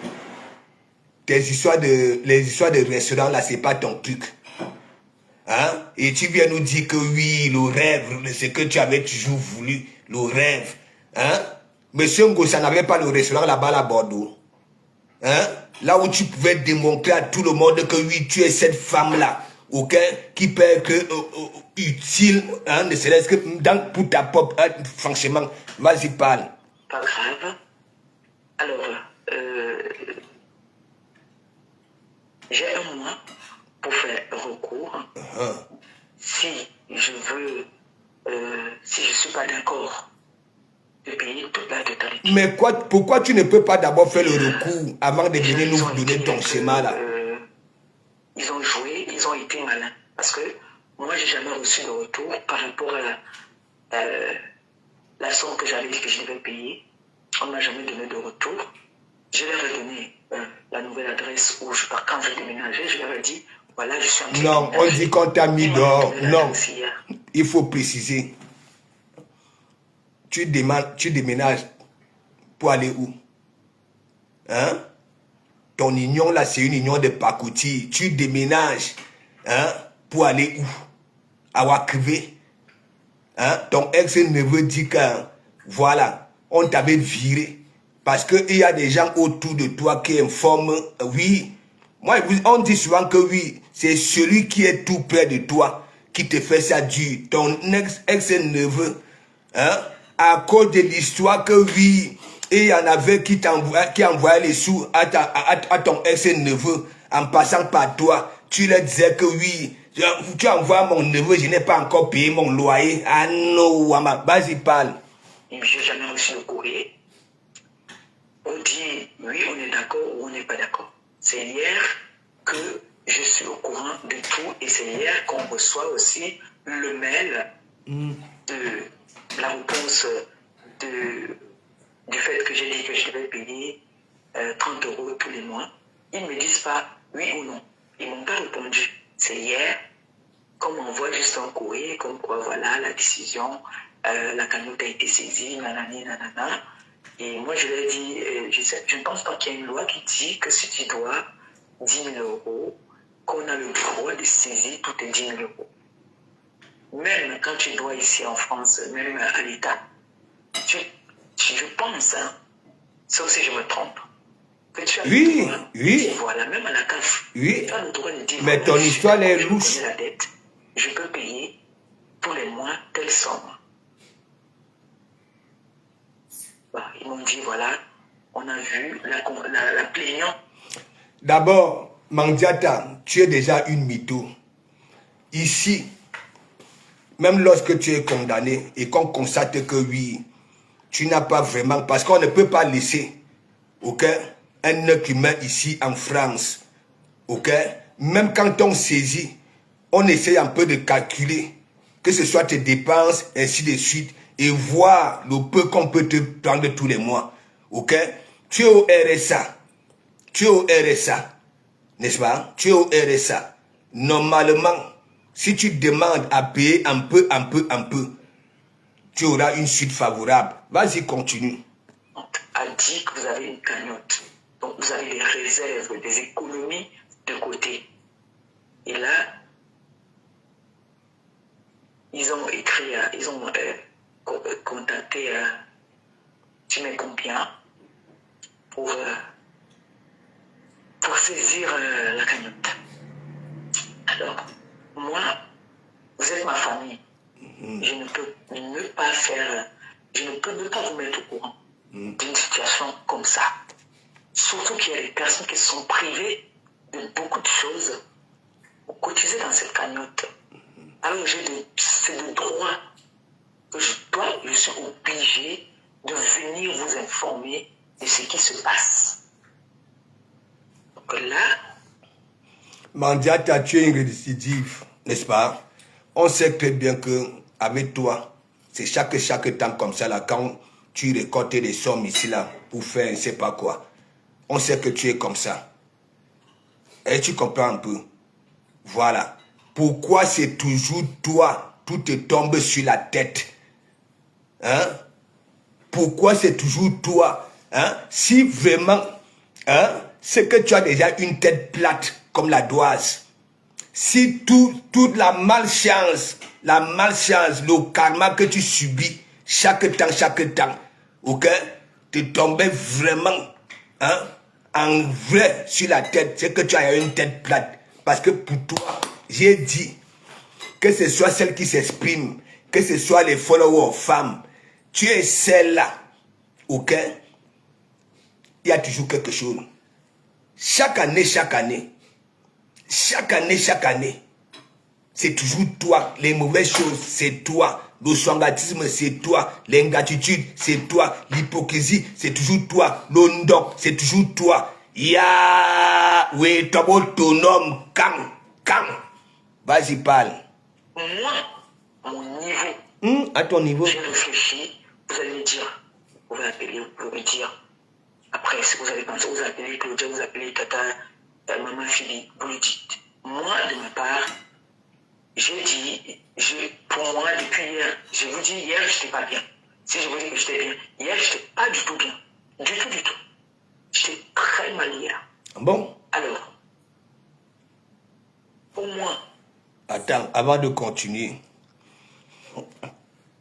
les histoires de restaurant, là, c'est pas ton truc. Hein? Et tu viens nous dire que oui, le rêve, ce que tu avais toujours voulu, le rêve. Hein? Monsieur Ngossa n'avait pas le restaurant là-bas à Bordeaux. Hein? Là où tu pouvais démontrer à tout le monde que oui, tu es cette femme-là, ok, qui peut être utile, hein, ne serait-ce que pour ta propre, franchement, vas-y, parle. Pas grave. Alors, j'ai un mois pour faire recours. Si je veux, si je suis pas d'accord de payer toute la totalité. Mais pourquoi tu ne peux pas d'abord faire le recours avant de venir nous donner ton schéma là? Ils ont joué, ils ont été malins. Parce que moi, j'ai jamais reçu de retour par rapport à la somme que j'avais dit que je devais payer. On ne m'a jamais donné de retour. Je leur ai donné la nouvelle adresse où quand je déménageais, je leur ai dit, voilà, je suis en train de Non, on dit qu'on t'a mis dehors. Non, hier. il faut préciser. Tu déménages pour aller où? Hein? Ton union là, c'est une union de pacotille. Tu déménages, hein, pour aller où? À Wakrivé. Hein? Ton ex-neveu dit que, voilà, on t'avait viré. Parce qu'il y a des gens autour de toi qui informent, oui. Moi, on dit souvent que oui, c'est celui qui est tout près de toi qui te fait ça dur. Ton ex-neveu, hein? À cause de l'histoire que oui, et il y en avait qui envoyait les sous à ton ex-neveu en passant par toi. Tu leur disais que oui, tu envoies mon neveu, je n'ai pas encore payé mon loyer. Ah non, Wama, vas-y, parle. Je n'ai jamais reçu le courrier. On dit oui, on est d'accord ou on n'est pas d'accord. C'est hier que je suis au courant de tout et c'est hier qu'on reçoit aussi le mail de la réponse du fait que j'ai dit que je devais payer 30 € tous les mois. Ils ne me disent pas oui ou non. Ils ne m'ont pas répondu. C'est hier qu'on m'envoie juste un courrier comme quoi voilà la décision, la cagnotte a été saisie, nanani, nanana. Et moi je leur ai dit, je ne pense pas qu'il y a une loi qui dit que si tu dois 10 000 €, qu'on a le droit de saisir tous tes 10 000 €. Même quand tu dois ici en France, même à l'État, je pense, hein, sauf si je me trompe, que tu as Oui, le droit oui. de dire, voilà, même à la CAF, Oui. tu as le droit de dire, Mais voilà, ton histoire est je louche. connais la dette, je peux payer tous les mois telle somme. Bah, ils m'ont dit, voilà, on a vu la plaignante. D'abord, Mandiata, tu es déjà une mytho. Ici, même lorsque tu es condamné et qu'on constate que oui, tu n'as pas vraiment, parce qu'on ne peut pas laisser, ok, un être humain ici en France, ok, même quand on saisit, on essaie un peu de calculer, que ce soit tes dépenses, ainsi de suite, et voir le peu qu'on peut te prendre tous les mois, ok, tu es au RSA, n'est-ce pas, tu es au RSA, normalement, si tu demandes à payer un peu, tu auras une suite favorable. Vas-y, continue. A dit que vous avez une cagnotte. Donc vous avez des réserves, des économies de côté. Et là, ils ont écrit, ils ont contacté, tu mets combien pour saisir la cagnotte. Alors, moi, vous êtes ma famille. Je ne peux ne pas faire, je ne peux ne pas vous mettre au courant d'une situation comme ça. Surtout qu'il y a des personnes qui sont privées de beaucoup de choses pour cotiser dans cette cagnotte. Alors c'est de droit que je suis obligé de venir vous informer de ce qui se passe. Donc là, Mandiata, tu es une récidive, n'est-ce pas? On sait très bien que avec toi, c'est chaque temps comme ça, là, quand tu récoltes des sommes ici, là, pour faire je ne sais pas quoi. On sait que tu es comme ça. Et tu comprends un peu. Voilà. Pourquoi c'est toujours toi, tout te tombe sur la tête? Hein? Pourquoi c'est toujours toi? Hein? Si vraiment, hein, c'est que tu as déjà une tête plate comme la doise. Si toute la malchance, le karma que tu subis chaque temps, ok, te tombait vraiment, hein, en vrai sur la tête, c'est que tu as une tête plate. Parce que pour toi, j'ai dit, que ce soit celle qui s'exprime, que ce soit les followers femmes, tu es celle-là, ok, il y a toujours quelque chose. Chaque année, c'est toujours toi. Les mauvaises choses, c'est toi. Le sangatisme, c'est toi. L'ingratitude, c'est toi. L'hypocrisie, c'est toujours toi. Le ndok, c'est toujours toi. Ya, oui, ton homme, quand. Vas-y, parle. moi, à mon niveau, à ton niveau. j'ai réfléchi, vous allez me dire, vous allez appeler, vous pouvez me dire, après, si vous avez pensé, vous appelez Claudia, vous appelez Tata, Maman Philippe, vous le dites. Moi, de ma part, j'ai dit, pour moi, depuis hier, je vous dis, hier, je n'étais pas bien. Si je vous dis que j'étais bien, hier, je n'étais pas du tout bien. Du tout. J'étais très mal hier. Bon. Alors, pour moi. Attends, avant de continuer.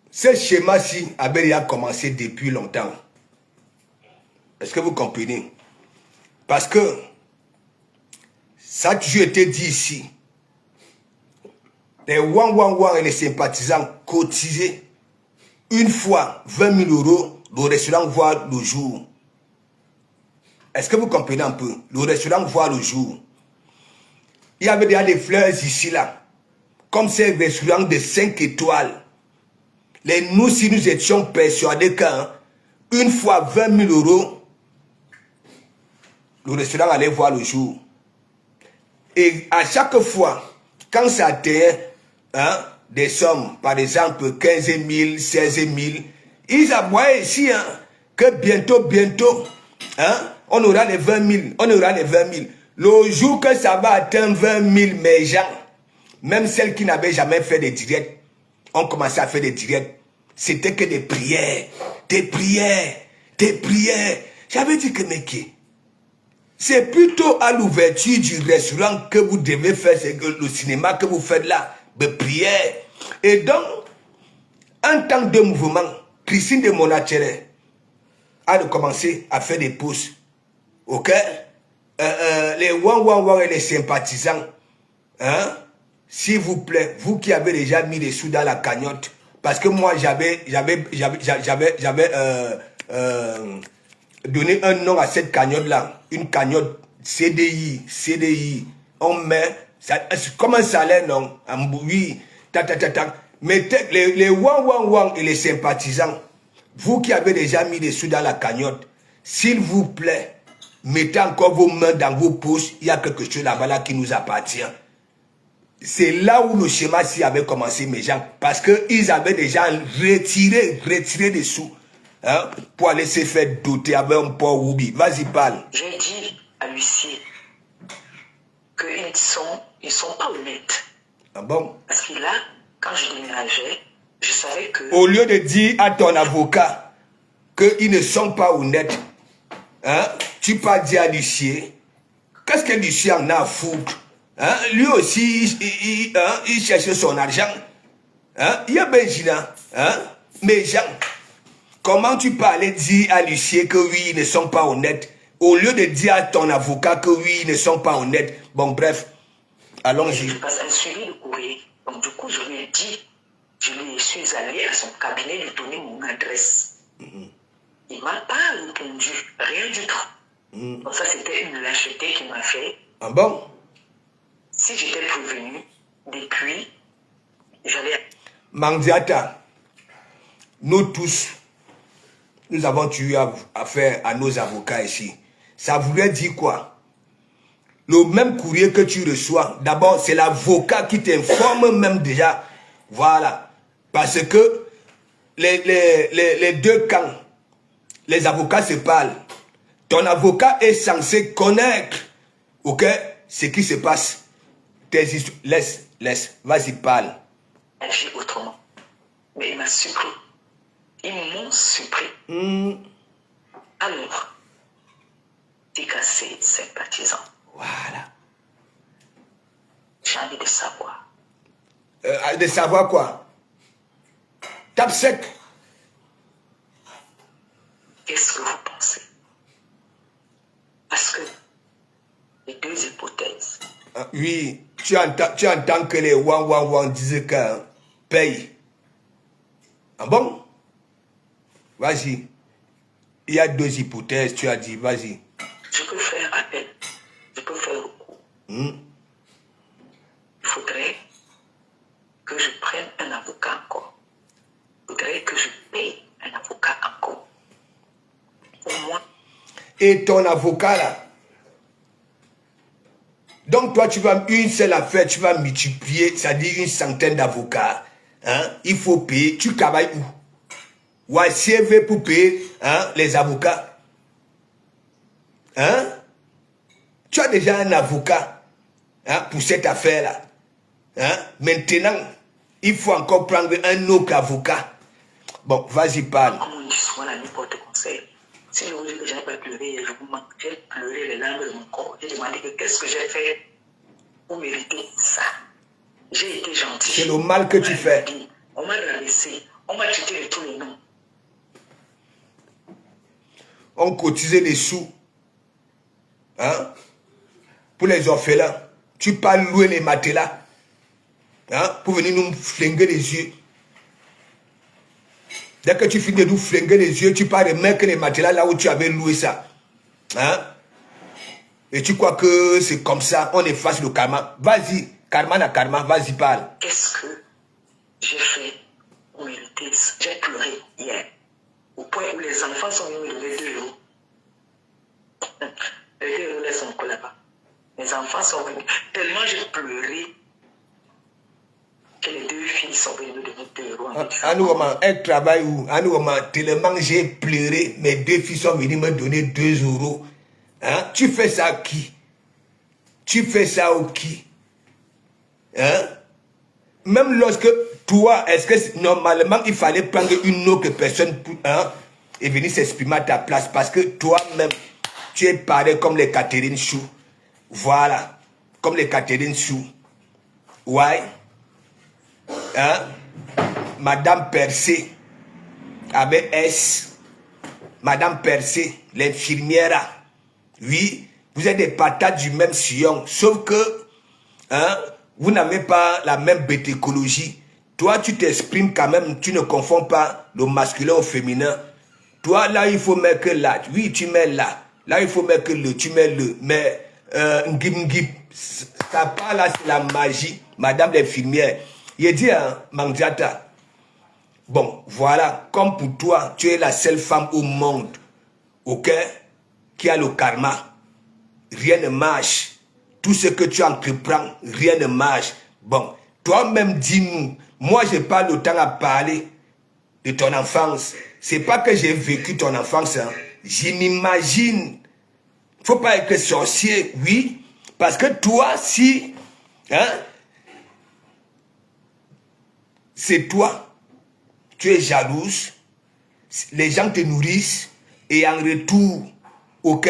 Ce schéma-ci avait déjà commencé depuis longtemps. Est-ce que vous comprenez? Parce que ça a toujours été dit ici. Les Wang et les sympathisants cotisaient une fois 20 000 euros, le restaurant voit le jour. Est-ce que vous comprenez un peu? Le restaurant voit le jour. Il y avait déjà des fleurs ici, là. Comme ces restaurants de 5 étoiles. Nous, si nous étions persuadés qu'une fois 20 000 euros, le restaurant allait voir le jour. Et à chaque fois, quand ça atteignait des sommes, par exemple 15 000, 16 000, ils aboyaient ici que bientôt, on aura les 20 000, Le jour que ça va atteindre 20 000, mes gens, même celles qui n'avaient jamais fait des directs, ont commencé à faire des directs. C'était que des prières. J'avais dit que, mec, c'est plutôt à l'ouverture du restaurant que vous devez faire le cinéma que vous faites là, de prières. Et donc, en tant que mouvement, Christine de Monachere, a de commencer à faire des pauses. Ok? Les Wang et les sympathisants, hein? S'il vous plaît, vous qui avez déjà mis des sous dans la cagnotte, parce que moi j'avais donné un nom à cette cagnotte-là, une cagnotte CDI, on met, ça, comme un salaire, non? Oui, mais les Wang et les sympathisants, vous qui avez déjà mis des sous dans la cagnotte, s'il vous plaît, mettez encore vos mains dans vos poches, il y a quelque chose là-bas là qui nous appartient. C'est là où le schéma-ci avait commencé, mes gens, parce qu'ils avaient déjà retiré des sous, hein, pour aller se faire doter avec un port Ruby. Vas-y, parle. J'ai dit à l'huissier qu'ils ne sont pas honnêtes. Ah bon? Parce que là, quand je déménageais, je savais que... Au lieu de dire à ton avocat qu'ils ne sont pas honnêtes, hein, tu peux dire à l'huissier, qu'est-ce que l'huissier en a à foutre? Hein? Lui aussi, il cherche son argent. Hein? Il y a Benjina. Hein? Mais Jean, comment tu peux aller dire à l'huissier que oui, ils ne sont pas honnêtes, au lieu de dire à ton avocat que oui, ils ne sont pas honnêtes? Bon, bref, allons-y. Je passe un suivi de courrier. Donc, du coup, je lui ai dit, je suis allé à son cabinet lui donner mon adresse. Il ne m'a pas répondu, rien du tout. Donc, ça, c'était une lâcheté qu'il m'a fait. Ah bon? Si j'étais prévenu, depuis, j'allais... Mandiata, nous tous, nous avons eu affaire à nos avocats ici. Ça voulait dire quoi? Le même courrier que tu reçois, d'abord, c'est l'avocat qui t'informe même déjà. Voilà. Parce que les deux camps, les avocats se parlent. Ton avocat est censé connaître, ok, ce qui se passe. Laisse, vas-y, parle. Agir autrement. Mais il m'a surpris. Ils m'ont surpris. Alors, t'es cassé, sympathisant. Voilà. J'ai envie de savoir. De savoir quoi? Tape sec. Qu'est-ce que vous pensez? Parce que les deux hypothèses. Oui, tu entends que les Wang disent que paye. Ah bon? Vas-y. Il y a deux hypothèses, tu as dit, vas-y. Je peux faire appel. Je peux faire recours. Il faudrait que je prenne un avocat encore. Il faudrait que je paye un avocat encore. Au moins. Et ton avocat là? Donc toi, tu vas une seule affaire, tu vas multiplier, c'est-à-dire une centaine d'avocats. Hein? Il faut payer. Tu travailles où? Ou à CV pour payer, hein, les avocats? Hein? Tu as déjà un avocat, hein, pour cette affaire-là. Hein? Maintenant, il faut encore prendre un autre avocat. Bon, vas-y, parle. Comme on dit souvent, la nuit porte conseil. Si je vous dis que je n'ai pas pleuré, je vous manque, j'ai pleuré les larmes de mon corps. J'ai demandé que qu'est-ce que j'ai fait pour mériter ça. J'ai été gentil. C'est le mal que tu fais. On m'a rabaissé, on m'a traité de tous les noms. On cotisait des sous, hein, pour les orphelins. Tu peux louer les matelas, hein, pour venir nous flinguer les yeux. Dès que tu finis de nous flinguer les yeux, tu peux remettre les matelas là où tu avais loué ça. Hein? Et tu crois que c'est comme ça, on efface le karma. Vas-y, karma, vas-y, parle. Qu'est-ce que j'ai fait pour mériter ça? J'ai pleuré hier. Au point où les enfants sont venus me donner 2 euros. Les 2 euros laissent encore là-bas. Les enfants sont venus. Tellement j'ai pleuré que les 2 filles sont venues me donner 2 euros. À nous, elle travaille où? À nous, tellement j'ai pleuré, mes 2 filles sont venues me donner 2 euros. Hein? Tu fais ça à qui? Tu fais ça au qui? Hein? Même lorsque toi, est-ce que normalement il fallait prendre une autre personne pour, hein, et venir s'exprimer à ta place, parce que toi-même, tu es pareil comme les Catherine Chou. Voilà. Comme les Catherine Chou. Ouais. Hein? Madame Percé. Avec S. Madame Percé, l'infirmière, oui, vous êtes des patates du même sillon, sauf que hein, vous n'avez pas la même bétécologie. Toi, tu t'exprimes quand même, tu ne confonds pas le masculin au féminin. Toi, là, il faut mettre que là. Oui, tu mets là. Là, il faut mettre que le, tu mets le. Mais, ngip, ça part là, c'est la magie. Madame l'infirmière. Il dit, hein, Mandiata, bon, voilà, comme pour toi, tu es la seule femme au monde, ok, qui a le karma. Rien ne marche. Tout ce que tu entreprends, rien ne marche. Bon, toi-même, dis-nous. Moi, je n'ai pas le temps à parler de ton enfance. C'est pas que j'ai vécu ton enfance. Hein. Je m'imagine. Faut pas être sorcier, oui. Parce que toi, si... Hein, c'est toi. Tu es jalouse. Les gens te nourrissent. Et en retour, ok,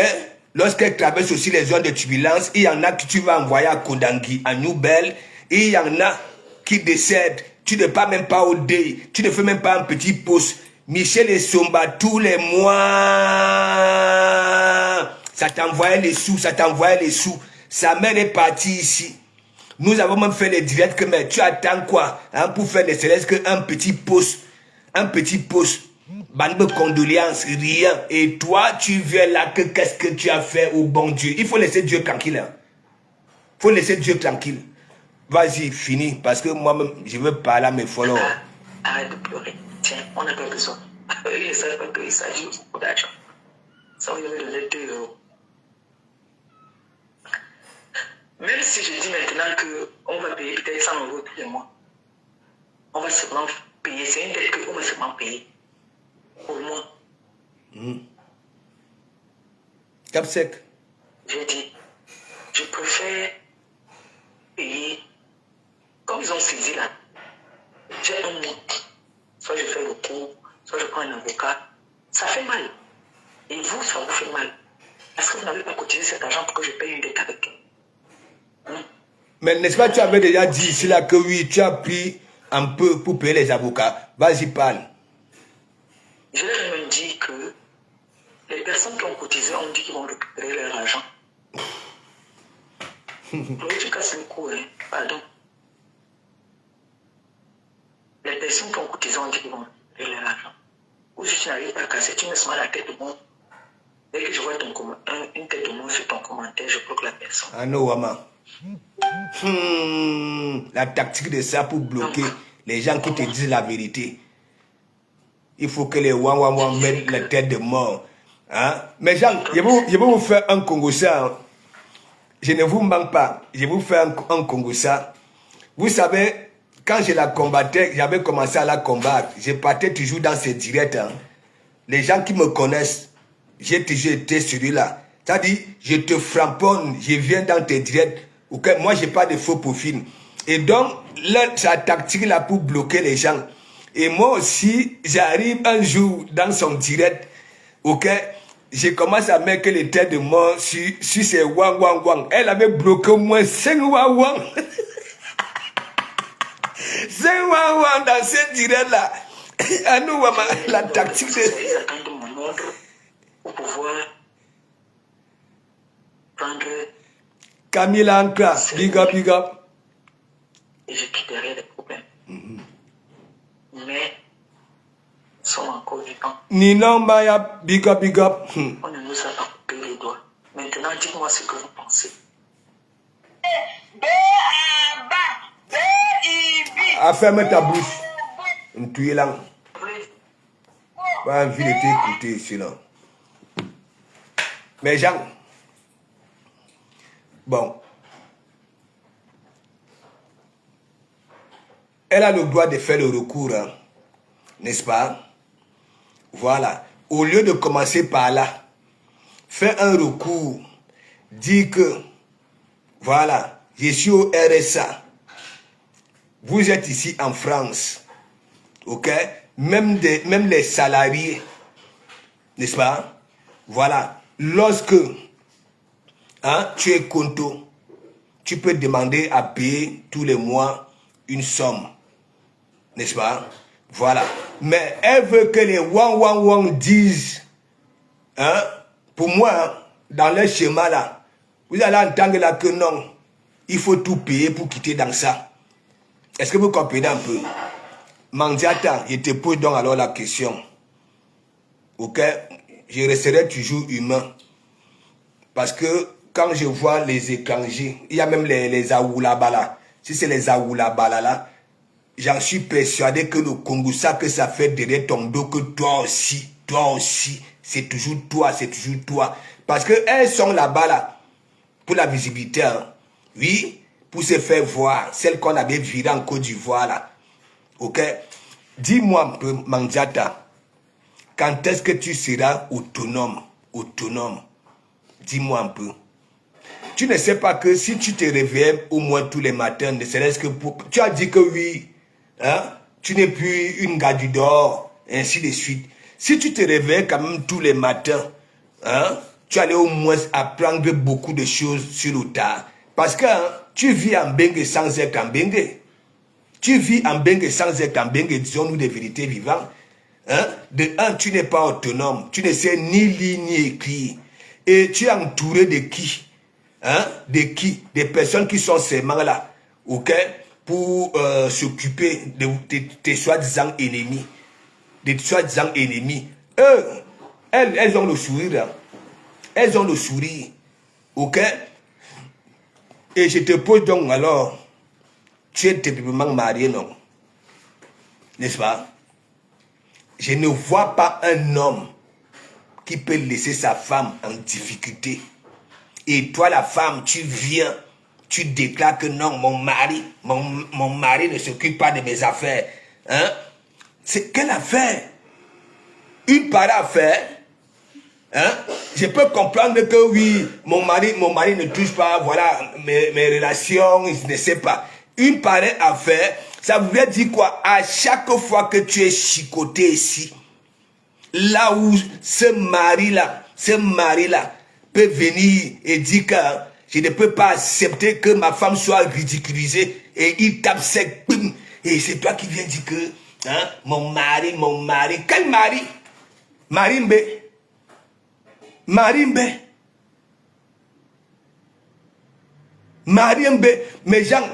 lorsqu'elles traversent aussi les zones de turbulence, il y en a que tu vas envoyer à Kodangui, à Nouvelle, et il y en a qui décèdent. Tu ne pars même pas au deuil, tu ne fais même pas un petit pouce. Michel et Somba, tous les mois, ça t'envoyait les sous, ça t'envoyait les sous. Sa mère est partie ici. Nous avons même fait les directs que, mais tu attends quoi hein, pour faire ne serait-ce qu'un petit pouce. Un petit pouce. Bande de condoléances, rien. Et toi, tu viens là, que qu'est-ce que tu as fait au bon Dieu? Il faut laisser Dieu tranquille. Hein. Il faut laisser Dieu tranquille. Vas-y, fini. Parce que moi-même, je veux parler à mes followers. Arrête de pleurer. Tiens, on n'a pas besoin. Ils ne savent pas qu'il s'agit de beaucoup d'argent. Ça, vous devez donner 2 €. Même si je dis maintenant qu'on va payer peut-être 100 € tous les mois, on va seulement payer. C'est une dette qu'on va seulement payer. Au moins. Cap sec. J'ai dit, je préfère payer. Comme ils ont saisi là, j'ai un mois. Soit je fais le cours, soit je prends un avocat. Ça fait mal. Et vous, ça vous fait mal. Parce que vous n'avez pas cotisé cet argent pour que je paye une dette avec eux. Mais n'est-ce pas, tu avais déjà dit ici là que oui, tu as pris un peu pour payer les avocats. Vas-y, parle. Je leur ai même dit que les personnes qui ont cotisé ont dit qu'ils vont récupérer leur argent. Oui, tu casses le cou, hein. Pardon. Les personnes qui ont cotisé ont dit qu'ils vont récupérer leur argent. Ou si tu n'arrives pas à casser, tu me sens la tête de moi. Dès que je vois une tête de moi sur ton commentaire, je bloque la personne. Ah non, Wama. La tactique de ça pour bloquer les gens qui te disent la vérité. Il faut que les wang mettent la tête de mort. Hein? Mais Jean, je vais vous faire un Congo ça. Hein. Je ne vous manque pas. Je vais vous faire un Congo ça. Vous savez, quand je la combattais, j'avais commencé à la combattre. Je partais toujours dans ces directs. Hein. Les gens qui me connaissent, j'ai toujours été celui-là. C'est-à-dire, je te framponne, je viens dans tes directs. Okay? Moi, je n'ai pas de faux profil. Et donc, sa tactique là pour bloquer les gens. Et moi aussi, j'arrive un jour dans son direct, ok, je commence à mettre les têtes de mort sur ces wang. Elle avait bloqué au moins 5 wang. 5 wang dans ce direct là. À nous, la tactique de... Ils attendent mon ordre pour pouvoir prendre... Camille Ankra, big up. Et je quitterai les problèmes. Mais, nous sommes encore vivants. Nino Maya, big up. On ne nous a pas coupé les doigts. Maintenant, dites-moi ce que vous pensez. Ferme ta bouche. Tu es là. Pas envie de t'écouter ici là. Mais Jean, bon, elle a le droit de faire le recours, hein, n'est-ce pas? Voilà. Au lieu de commencer par là, fais un recours, dis que, voilà, je suis au RSA. Vous êtes ici en France, ok? Même les salariés, n'est-ce pas? Voilà. Lorsque hein, tu es conto, tu peux demander à payer tous les mois une somme, n'est-ce pas? Voilà. Mais elle veut que les wang disent, hein, pour moi, hein, dans le schéma là, vous allez entendre là que non, il faut tout payer pour quitter dans ça. Est-ce que vous comprenez un peu? Mandiata, je te pose donc alors la question. Ok? Je resterai toujours humain. Parce que quand je vois les étrangers, il y a même les Aoulabala. Si c'est les Aoulabala là, j'en suis persuadé que le Kongoussa que ça fait derrière ton dos, que toi aussi, c'est toujours toi. Parce qu'elles sont là-bas là, pour la visibilité. Hein. Oui, pour se faire voir, celle qu'on avait virée en Côte d'Ivoire là. Ok? Dis-moi un peu, Mandiata, quand est-ce que tu seras autonome? Dis-moi un peu. Tu ne sais pas que si tu te réveilles au moins tous les matins, ne serait-ce que pour... Tu as dit que oui, hein, tu n'es plus une gars du dehors, ainsi de suite. Si tu te réveilles quand même tous les matins, hein, tu allais au moins apprendre beaucoup de choses sur le tas. Parce que hein, tu vis en Bengue sans être en Bengue. Tu vis en Bengue sans être en Bengue, disons-nous des vérités vivantes. Hein? De un, tu n'es pas autonome. Tu ne sais ni lire ni écrire. Et tu es entouré de qui? Hein? De qui? Des personnes qui sont seulement là. Ok? Pour s'occuper de tes soi-disant ennemis. Des soi-disant ennemis. Eux, elles ont le sourire. Hein? Elles ont le sourire. Ok? Et je te pose donc alors, tu es terriblement marié, non? N'est-ce pas? Je ne vois pas un homme qui peut laisser sa femme en difficulté. Et toi, la femme, tu viens, tu déclares que non, mon mari ne s'occupe pas de mes affaires. Hein? C'est quelle affaire? Une pareille affaire? Hein? Je peux comprendre que oui, mon mari ne touche pas, voilà, mes relations, il ne sait pas. Une pareille affaire, ça voudrait dire quoi? À chaque fois que tu es chicoté ici, là où ce mari-là peut venir et dire que je ne peux pas accepter que ma femme soit ridiculisée et il tape sec, et c'est toi qui viens dire que hein, mon mari, quel mari? Marimbe. Mes gens,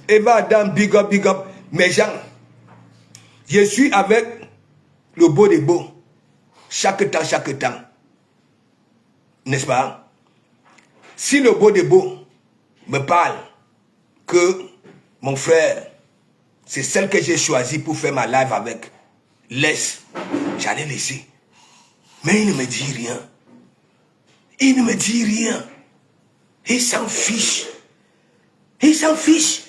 Eva Adam, big up, mes gens, je suis avec le beau des beaux, chaque temps, n'est-ce pas? Si le beau des beaux me parle que mon frère, c'est celle que j'ai choisie pour faire ma live avec, laisse, j'allais laisser. Mais il ne me dit rien. Il ne me dit rien. Il s'en fiche. Il s'en fiche.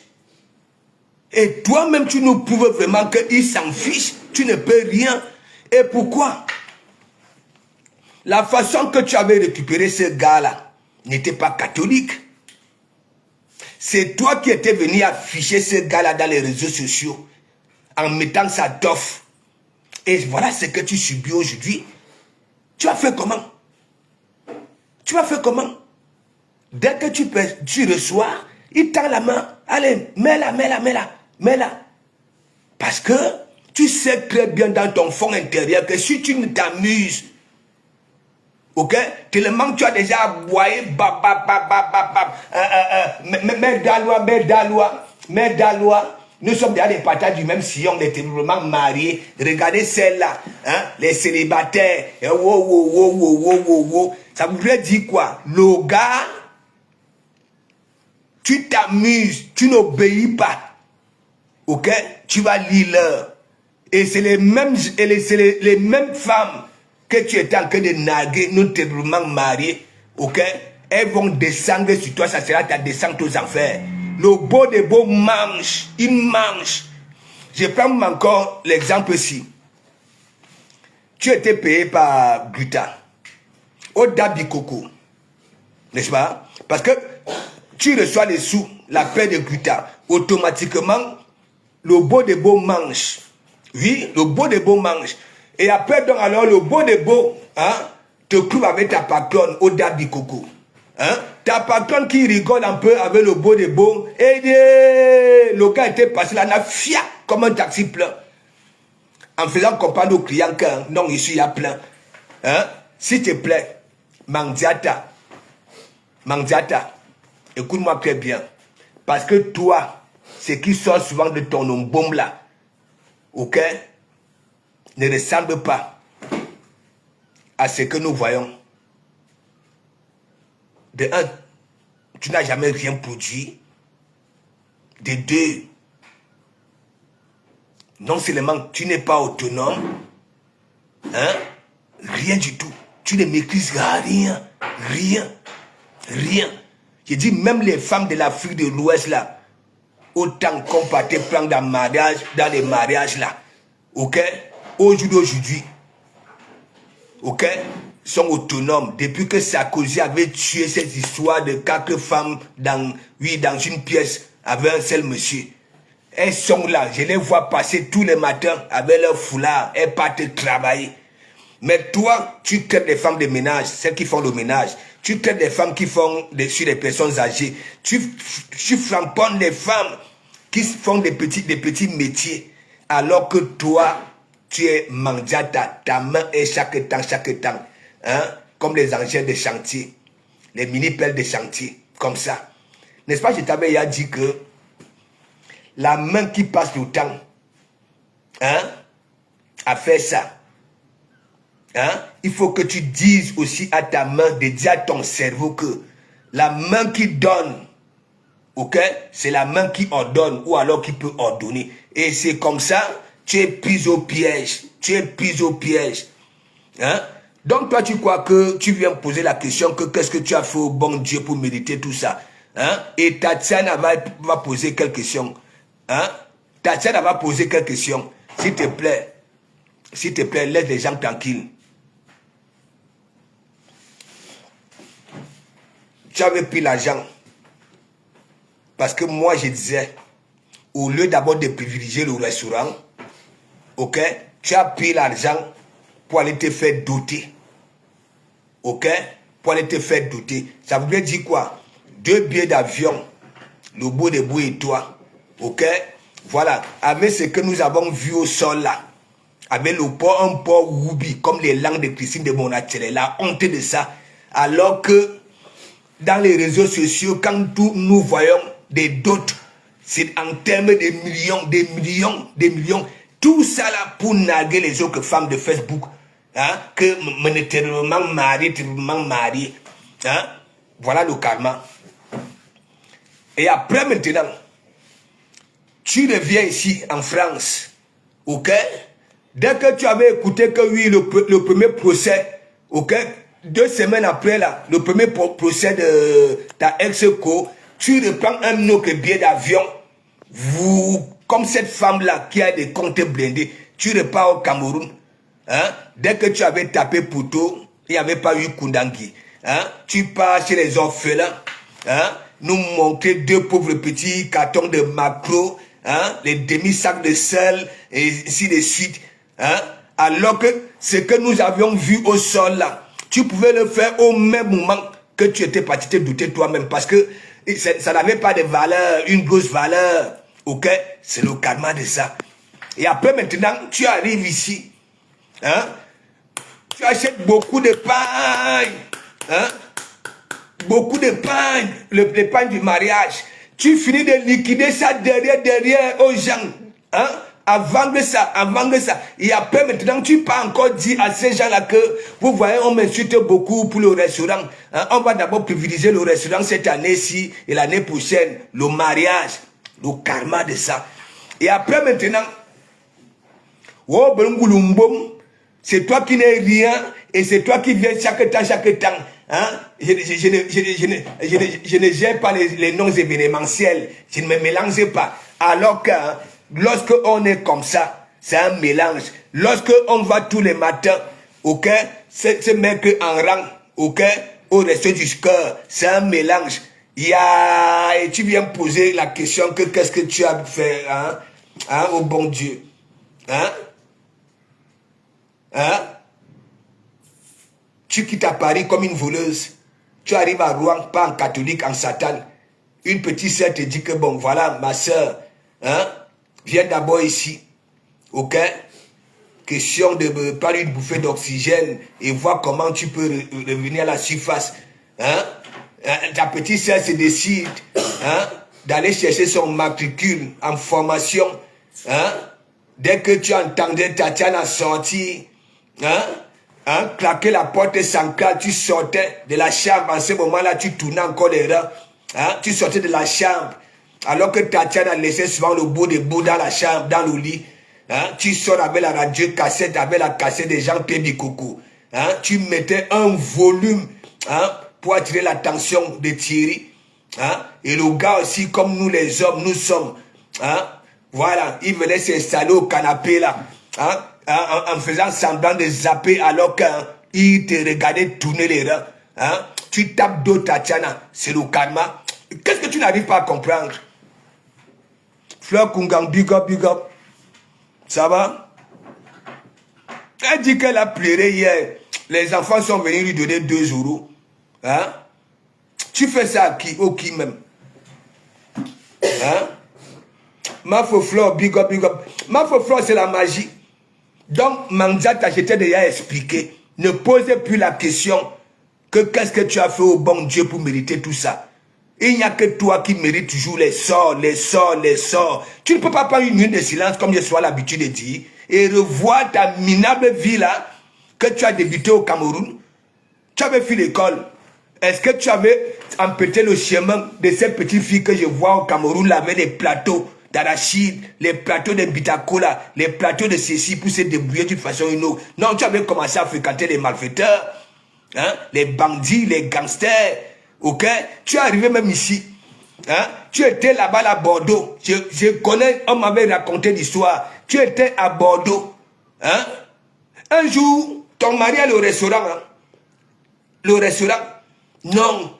Et toi-même, tu nous prouves vraiment qu'il s'en fiche. Tu ne peux rien. Et pourquoi? La façon que tu avais récupéré ce gars-là n'était pas catholique. C'est toi qui étais venu afficher ce gars-là dans les réseaux sociaux en mettant sa toffe. Et voilà ce que tu subis aujourd'hui. Tu as fait comment? Dès que tu reçois, il tend la main. Allez, mets-la. Parce que tu sais très bien dans ton fond intérieur que si tu ne t'amuses, ok, tellement tu as déjà aboyé, mets d'alois. Nous sommes déjà des partages du même sillon, des terriblement mariés. Regardez celle-là, hein, les célibataires. Ça voudrait dire quoi? Le gars, tu t'amuses, tu n'obéis pas. Ok? Tu vas lire l'heure. Et c'est les mêmes femmes que tu étais en train de narguer, nous terriblement mariés. Ok? Elles vont descendre sur toi, ça sera ta descente aux enfers. Le beau des beaux mange, il mange. Je prends encore l'exemple ici. Tu étais payé par Guta, au Dabikoko, n'est-ce pas? Parce que tu reçois les sous, la paix de Guta, automatiquement, le beau des beaux mange. Oui, le beau des beaux mange. Et après, donc, alors, le beau des beaux, hein, te trouve avec ta patronne, au Dabikoko. Hein? Ta patronne qui rigole un peu avec le beau des beaux, et le gars était passé là, n'a fia comme un taxi plein. En faisant comprendre aux clients que non, ici il y a plein. Hein? s'il te plaît, Mandiata, écoute-moi très bien. Parce que toi, ce qui sort souvent de ton ombome là, ok, ne ressemble pas à ce que nous voyons. De un, tu n'as jamais rien produit. De deux, non seulement tu n'es pas autonome, hein, rien du tout. Tu ne maîtrises rien. Je dis même les femmes de l'Afrique de l'Ouest là, autant qu'on partait prendre dans les mariages là, ok, aujourd'hui, ok, sont autonomes. Depuis que Sarkozy avait tué cette histoire de 4 femmes dans une pièce avec un seul monsieur. Elles sont là, je les vois passer tous les matins avec leur foulard, elles partent travailler. Mais toi, tu traites des femmes de ménage, celles qui font le ménage. Tu traites des femmes qui font sur les personnes âgées. Tu flamponnes les femmes qui font des petits métiers. Alors que toi, tu es Mandiata, ta main est chaque temps. Hein? Comme les engins de chantier. Les mini-pelles de chantier. Comme ça. N'est-ce pas, je t'avais déjà dit que la main qui passe le temps, hein, à faire ça. Hein? Il faut que tu dises aussi à ta main, de dire à ton cerveau que la main qui donne, ok, c'est la main qui ordonne ou alors qui peut ordonner. Et c'est comme ça, tu es pris au piège. Hein? Donc toi, tu crois que tu viens poser la question que qu'est-ce que tu as fait au bon Dieu pour méditer tout ça? Hein? Et Tatiana va poser quelques questions. Hein? Tatiana va poser quelques questions. S'il te plaît, laisse les gens tranquilles. Tu avais pris l'argent. Parce que moi, je disais, au lieu d'abord de privilégier le restaurant, ok, tu as pris l'argent pour aller te faire doter. Ok, pour aller te faire doter. Ça voulait dire quoi? 2 billets d'avion, le bout de bout et toi. Ok, voilà. Avec ce que nous avons vu au sol là, avec un port roubi, comme les langues de Christine de Monatele, la honte de ça. Alors que dans les réseaux sociaux, quand nous voyons des dots, c'est en termes de millions. Tout ça là pour narguer les autres femmes de Facebook. Hein, que monétairement marié. Hein, voilà le karma. Et après maintenant, tu reviens ici en France. Ok? Dès que tu avais écouté que oui, le premier procès, ok? 2 semaines après là, le premier procès de ta ex-co, tu reprends un autre billet d'avion. Comme cette femme-là qui a des comptes blindés, tu repars au Cameroun. Hein? Dès que tu avais tapé Pouto, il n'y avait pas eu Koundangui. Hein? Tu pars chez les orphelins. Hein? Nous montrer 2 pauvres petits cartons de macro, hein? Les demi-sacs de sel, et ainsi de suite. Hein? Alors que ce que nous avions vu au sol là, tu pouvais le faire au même moment que tu étais parti te douter toi-même. Parce que ça n'avait pas de valeur, une grosse valeur. Ok? C'est le karma de ça. Et après maintenant, tu arrives ici. Hein? Tu achètes beaucoup de pain. Hein? Beaucoup de pain. Le pain du mariage. Tu finis de liquider ça derrière aux gens. Hein? À vendre ça. Et après, maintenant, tu peux encore dire à ces gens-là que, vous voyez, on m'insulte beaucoup pour le restaurant. Hein? On va d'abord privilégier le restaurant cette année-ci et l'année prochaine. Le mariage. Le karma de ça. Et après, maintenant, oh, c'est toi qui n'es rien et c'est toi qui viens chaque temps. Hein? Je ne gère pas les noms événementiels. Je ne me mélange pas. Alors que lorsque on est comme ça, c'est un mélange. Lorsque on va tous les matins, ok, ce mec en rang, ok, au resto du cœur, c'est un mélange. Et tu viens poser la question que qu'est-ce que tu as fait, hein? Hein, au bon Dieu. Hein? Hein? Tu quittes à Paris comme une voleuse. Tu arrives à Rouen, pas en catholique, en Satan. Une petite sœur te dit que bon, voilà, ma sœur, hein? Viens d'abord ici. Ok? question de prendre une bouffée d'oxygène et voir comment tu peux revenir à la surface. Hein? Ta petite sœur se décide, hein, d'aller chercher son matricule en formation. Hein? Dès que tu entendais Tatiana sortir, hein, hein, claquer la porte centrale, tu sortais de la chambre. En ce moment-là, tu tournais encore les rangs. Hein? Tu sortais de la chambre. Alors que Tatiana laissait souvent le bout de bout dans la chambre, dans le lit. Hein? Tu sors avec la radio cassette, avec la cassette des gens Bikoko. Hein? Tu mettais un volume, hein, pour attirer l'attention de Thierry. Hein? Et le gars aussi, comme nous les hommes, nous sommes. Hein? Voilà, il venait s'installer au canapé là, hein, en faisant semblant de zapper alors qu'il te regardait tourner les reins. Hein. Tu tapes d'eau Tatiana, c'est le karma. Qu'est-ce que tu n'arrives pas à comprendre? Fleur Kungang, big up, big up. Ça va? Elle dit qu'elle a pleuré hier. Les enfants sont venus lui donner 2 euros. Hein? Tu fais ça à qui? Au qui même? Hein? Ma Flore, big up, big up. Ma Flore, c'est la magie. Donc, Manzata, je t'ai déjà expliqué. Ne posez plus la question que qu'est-ce que tu as fait au bon Dieu pour mériter tout ça. Il n'y a que toi qui mérites toujours les sorts, les sorts, les sorts. Tu ne peux pas prendre une minute de silence comme je sois l'habitude de dire et revoir ta minable vie là que tu as débuté au Cameroun. Tu avais fait l'école. Est-ce que tu avais empêché le chemin de ces petites filles que je vois au Cameroun là avec les plateaux d'arachide, les plateaux de bitacola, les plateaux de ceci pour se débrouiller d'une façon ou une autre? Non, tu avais commencé à fréquenter les malfaiteurs, hein, les bandits, les gangsters, ok? Tu es arrivé même ici, hein? Tu étais là-bas à Bordeaux. Je connais, on m'avait raconté l'histoire. Tu étais à Bordeaux, hein? Un jour, ton mari est au restaurant, hein? Le restaurant, non,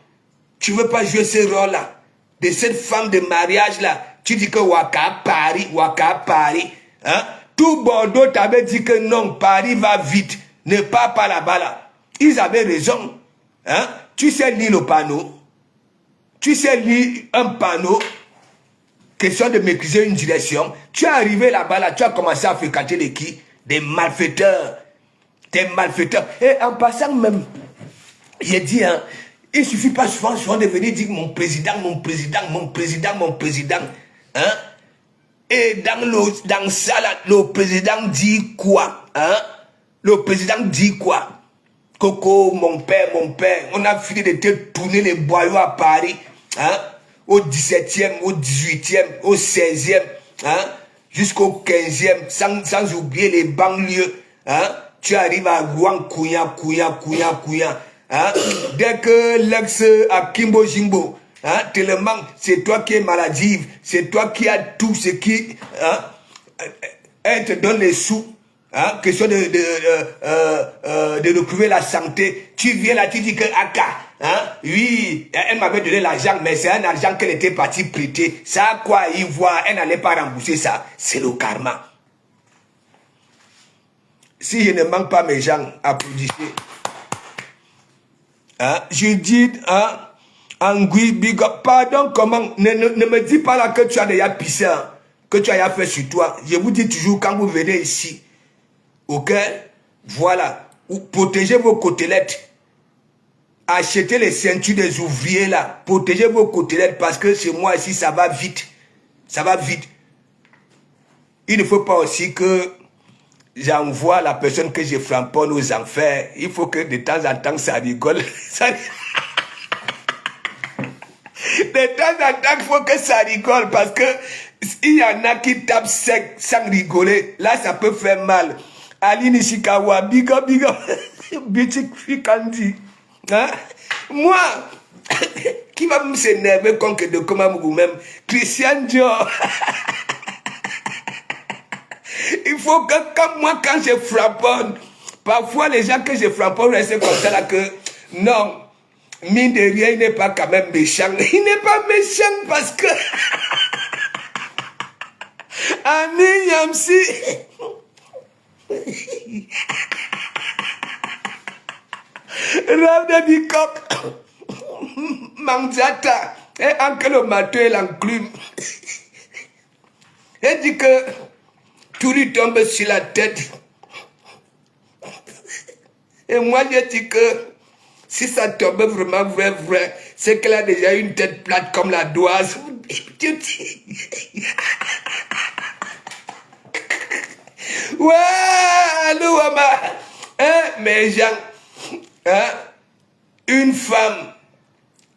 tu ne veux pas jouer ce rôle-là, de cette femme de mariage-là. Tu dis que Waka Paris, hein? Tout Bordeaux t'avait dit que non, Paris va vite, ne pars pas là-bas là. Ils avaient raison, hein? Tu sais lire le panneau, tu sais lire un panneau, question de maîtriser une direction. Tu es arrivé là-bas là, tu as commencé à fréquenter les qui? Des malfaiteurs, des malfaiteurs. Et en passant même, j'ai dit, hein, il ne suffit pas souvent de venir dire mon président, mon président, mon président, mon président. Hein? Et dans ça, là, le président dit quoi? Hein? Le président dit quoi? Coco, mon père, on a fini de te tourner les boyaux à Paris. Hein? Au 17e, au 18e, au 16e, hein? Jusqu'au 15e, sans oublier les banlieues. Hein? Tu arrives à Rouen, Kouya. Hein? Dès que l'ex à Kimbo Jimbo, hein? Tellement c'est toi qui es maladive, c'est toi qui as tout ce qui, hein? Elle te donne les sous, hein? Question de retrouver la santé. Tu viens là, tu dis que Aka, hein? Oui, elle m'avait donné l'argent, mais c'est un argent qu'elle était partie prêter. Ça à quoi y voir, elle n'allait pas rembourser ça. C'est le karma. Si je ne manque pas mes gens, applaudissez. Hein? Je dis, hein, Angui, big up, pardon, comment, ne me dis pas là que tu as déjà pissé, hein, que tu as déjà fait sur toi. Je vous dis toujours quand vous venez ici, ok, voilà, protégez vos côtelettes, achetez les ceintures des ouvriers là, protégez vos côtelettes parce que chez moi ici ça va vite, Il ne faut pas aussi que j'envoie la personne que je flamponne aux enfers. Il faut que de temps en temps ça rigole. De temps en temps, il faut que ça rigole parce que il y en a qui tapent sec sans rigoler. Là, ça peut faire mal. Ali Nishikawa, big up, Bitik Fikandi. Hein? Moi, qui va me s'énerver contre de comment vous-même? Christian Dior. Il faut que, comme moi, quand je frapponne, parfois les gens que je frapponne restent comme ça là que, non, mine de rien, il n'est pas quand même méchant. Il n'est pas méchant parce que, Ami Yamsi, Rav de Bikok, Manzata, et Anke le matin, l'enclume. Elle dit que, tout lui tombe sur la tête. Et moi, je dis que si ça tombait vraiment vrai, c'est qu'elle a déjà une tête plate comme la doise. Ouais, allô, maman. Hein, mais gens, hein, une femme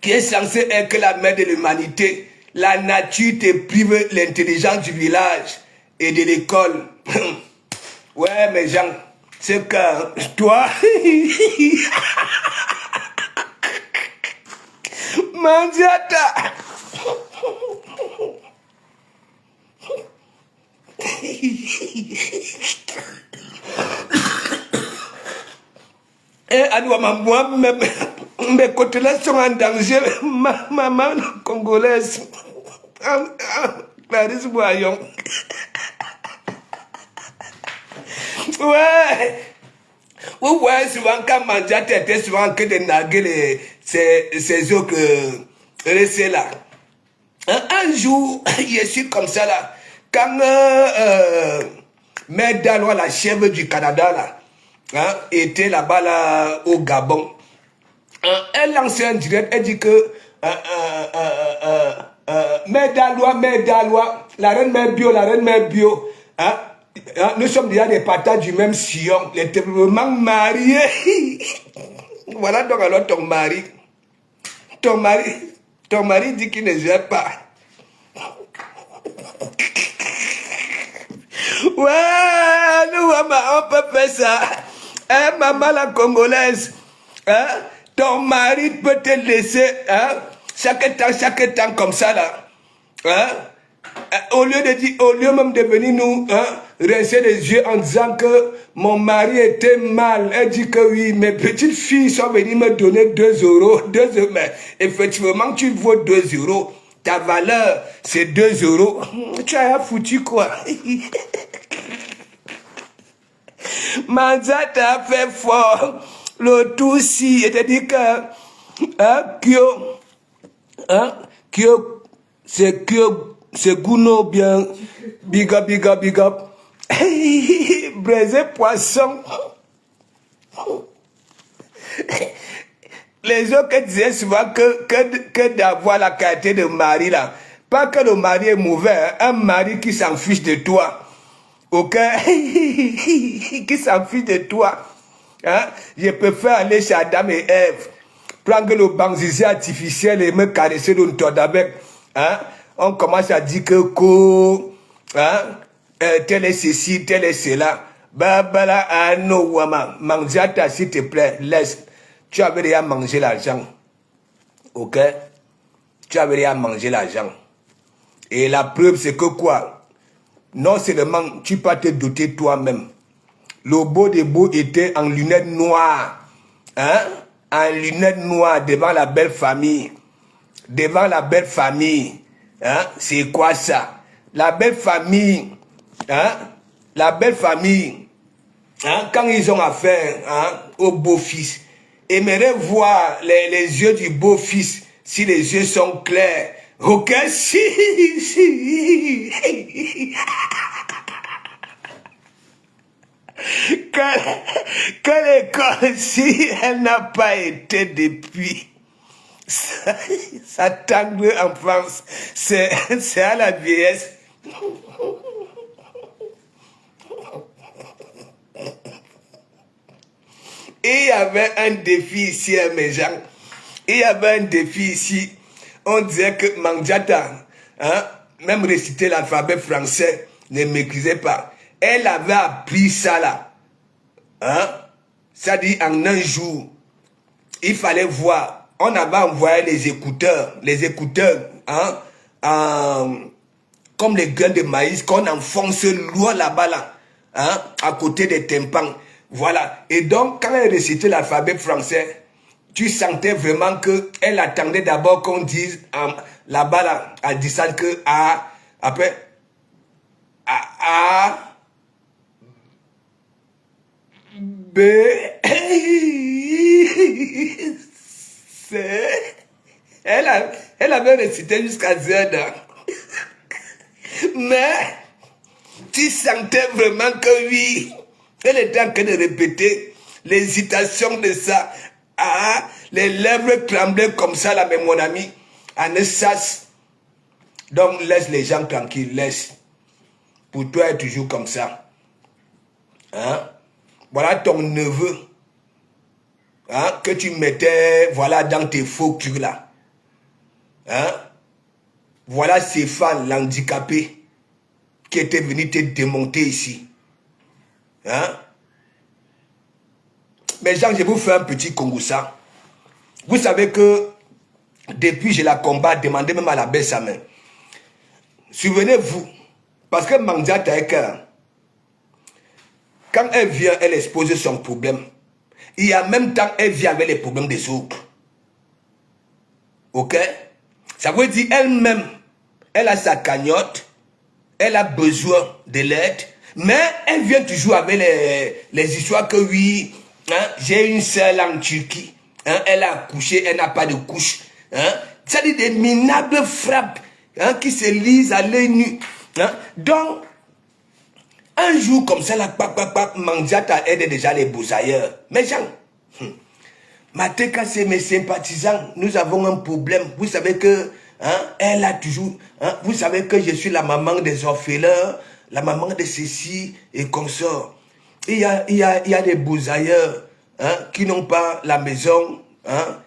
qui est censée être la mère de l'humanité, la nature te prive l'intelligence du village et de l'école. Ouais, mais gens, c'est que toi, Mandiata. Et à moi, mes côtelets sont en danger. Ma maman congolaise. Clarisse Boyon. Ouais. Ouais, souvent quand Mandiata était souvent que de narguer ces eaux que laisser là. Un jour, je suis comme ça là. Quand Mère Dalois, la chèvre du Canada là, hein, était là-bas là, au Gabon, elle lançait un direct, elle dit que Mère Dalois, la reine Mère Bio, hein, nous sommes déjà des patates du même sillon, les vraiment mariés. Voilà donc alors ton mari dit qu'il ne gère pas. Ouais, nous, on peut faire ça. Hein, maman la congolaise, hein, ton mari peut te laisser, hein, chaque temps comme ça là. Hein, au lieu même de venir nous, hein, rincer les yeux en disant que mon mari était mal, elle dit que oui, mes petites filles sont venues me donner 2 euros, mais effectivement tu vaux 2 euros, ta valeur c'est 2 euros, tu as foutu quoi? Mandiata a fait fort, le tout si, c'est-à-dire que, hein, c'est Gouno bien, big up. Braisé poisson. Les autres disaient souvent que d'avoir la qualité de mari là, pas que le mari est mauvais, hein, un mari qui s'en fiche de toi. Ok? Qui s'en fiche de toi. Hein? Je préfère aller chez Adam et Ève, prendre le banzizé artificiel et me caresser le toit avec. Hein? On commence à dire que hein? Tel est ceci, tel est cela. Babala, ah non, Wama, Mandiata, s'il te plaît, laisse. Tu avais déjà mangé l'argent. Ok? Tu avais déjà mangé l'argent. Et la preuve, c'est que quoi? Non seulement tu peux te doter toi-même. Le beau des beaux était en lunettes noires. Hein? En lunettes noires devant la belle famille. Devant la belle famille. Hein? C'est quoi ça? La belle famille. Hein? La belle famille. Hein? Quand ils ont affaire, hein, au beau-fils, aimerait voir les yeux du beau-fils, si les yeux sont clairs. Ok, si. Que l'école, si elle n'a pas été depuis sa tendre enfance, c'est à la vieillesse. Et il y avait un défi ici, mes gens. Il y avait un défi ici. On disait que Mandiata, hein, même réciter l'alphabet français, ne maîtrisait pas. Elle avait appris ça là. Hein? Ça dit en un jour. Il fallait voir. On avait envoyé les écouteurs, hein, comme les grains de maïs qu'on enfonce loin là-bas là, hein, à côté des tympans. Voilà. Et donc, quand elle récitait l'alphabet français, tu sentais vraiment qu'elle attendait d'abord qu'on dise là-bas là, à distance que A, après A, B, C. Elle avait récité jusqu'à Z. Mais tu sentais vraiment que oui, elle était en train de répéter l'hésitation de ça. Ah, les lèvres tremblaient comme ça, là, mais mon ami, en sas. Donc, laisse les gens tranquilles, laisse. Pour toi, est toujours comme ça. Hein? Voilà ton neveu. Hein? Que tu mettais, voilà, dans tes faux culs, là. Hein? Voilà Stéphane, l'handicapé, qui était venu te démonter ici. Hein? Mais Jean, je vous fais un petit Kongoussa. Vous savez que depuis je la combat, demandez même à la baisse sa main. Souvenez-vous, parce que Mandiata est quand elle vient, elle expose son problème. Et en même temps, elle vient avec les problèmes des autres. Ok? Ça veut dire elle-même, elle a sa cagnotte, elle a besoin de l'aide, mais elle vient toujours avec les histoires que oui, hein, j'ai une sœur en Turquie, hein, elle a accouché, elle n'a pas de couche. Hein, ça dit des minables frappes, hein, qui se lisent à l'œil nu. Hein. Donc, un jour comme ça, la Mandiata aide déjà les bousailleurs. Mais Jean, Mateka, c'est mes sympathisants, nous avons un problème. Vous savez que, hein, elle a toujours, hein, vous savez que je suis la maman des orphelins, la maman de ceci et consort. Il y a des bousailleurs, hein, qui n'ont pas la maison, hein,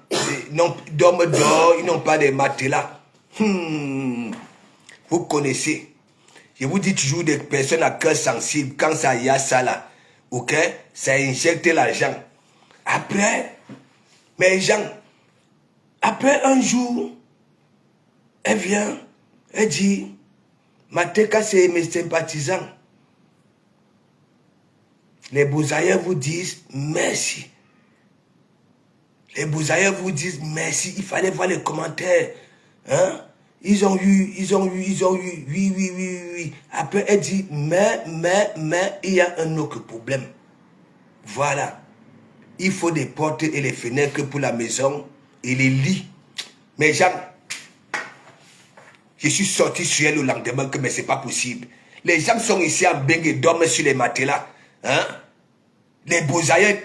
dorment dehors, ils n'ont pas de matelas. Vous connaissez. Je vous dis toujours des personnes à cœur sensible, quand ça y a ça là, ok, ça injecte l'argent. Après, mais Jean, après un jour, elle vient, elle dit, Mateka, c'est mes sympathisants. Les bousailleurs vous disent merci. Les bousailleurs vous disent merci. Il fallait voir les commentaires. Hein? Ils ont eu, oui. Après, elle dit, mais, il y a un autre problème. Voilà. Il faut des portes et les fenêtres pour la maison et les lits. Mais Jean, je suis sorti sur elle le lendemain que mais c'est pas possible. Les gens sont ici en Beng et dorment sur les matelas. Hein? Les bousailleurs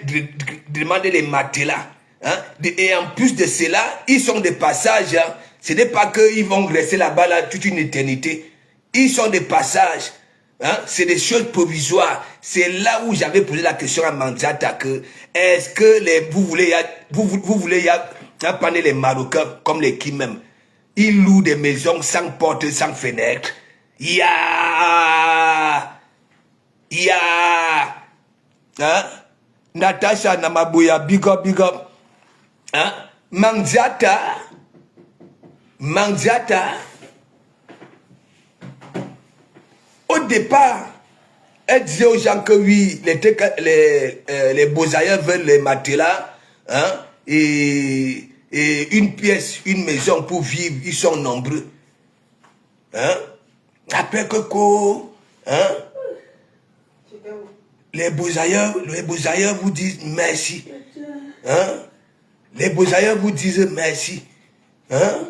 demandent les matelas. Hein? Et en plus de cela, ils sont de passage. Hein? Ce n'est pas qu'ils vont rester là-bas là, toute une éternité. Ils sont de passage. Hein? C'est des choses provisoires. C'est là où j'avais posé la question à Mandiata que est-ce que vous voulez prendre les Marocains comme les qui même. Ils louent des maisons sans porte, sans fenêtre. Hein? Natasha Namabuya, big up. Hein? Mandiata, au départ, elle disait aux gens que oui, les bousailleurs veulent les matelas, hein? Et une pièce, une maison pour vivre, ils sont nombreux. Hein? Après que quoi, hein? Les bousailleurs vous disent merci. Hein? Les bousailleurs vous disent merci. Hein?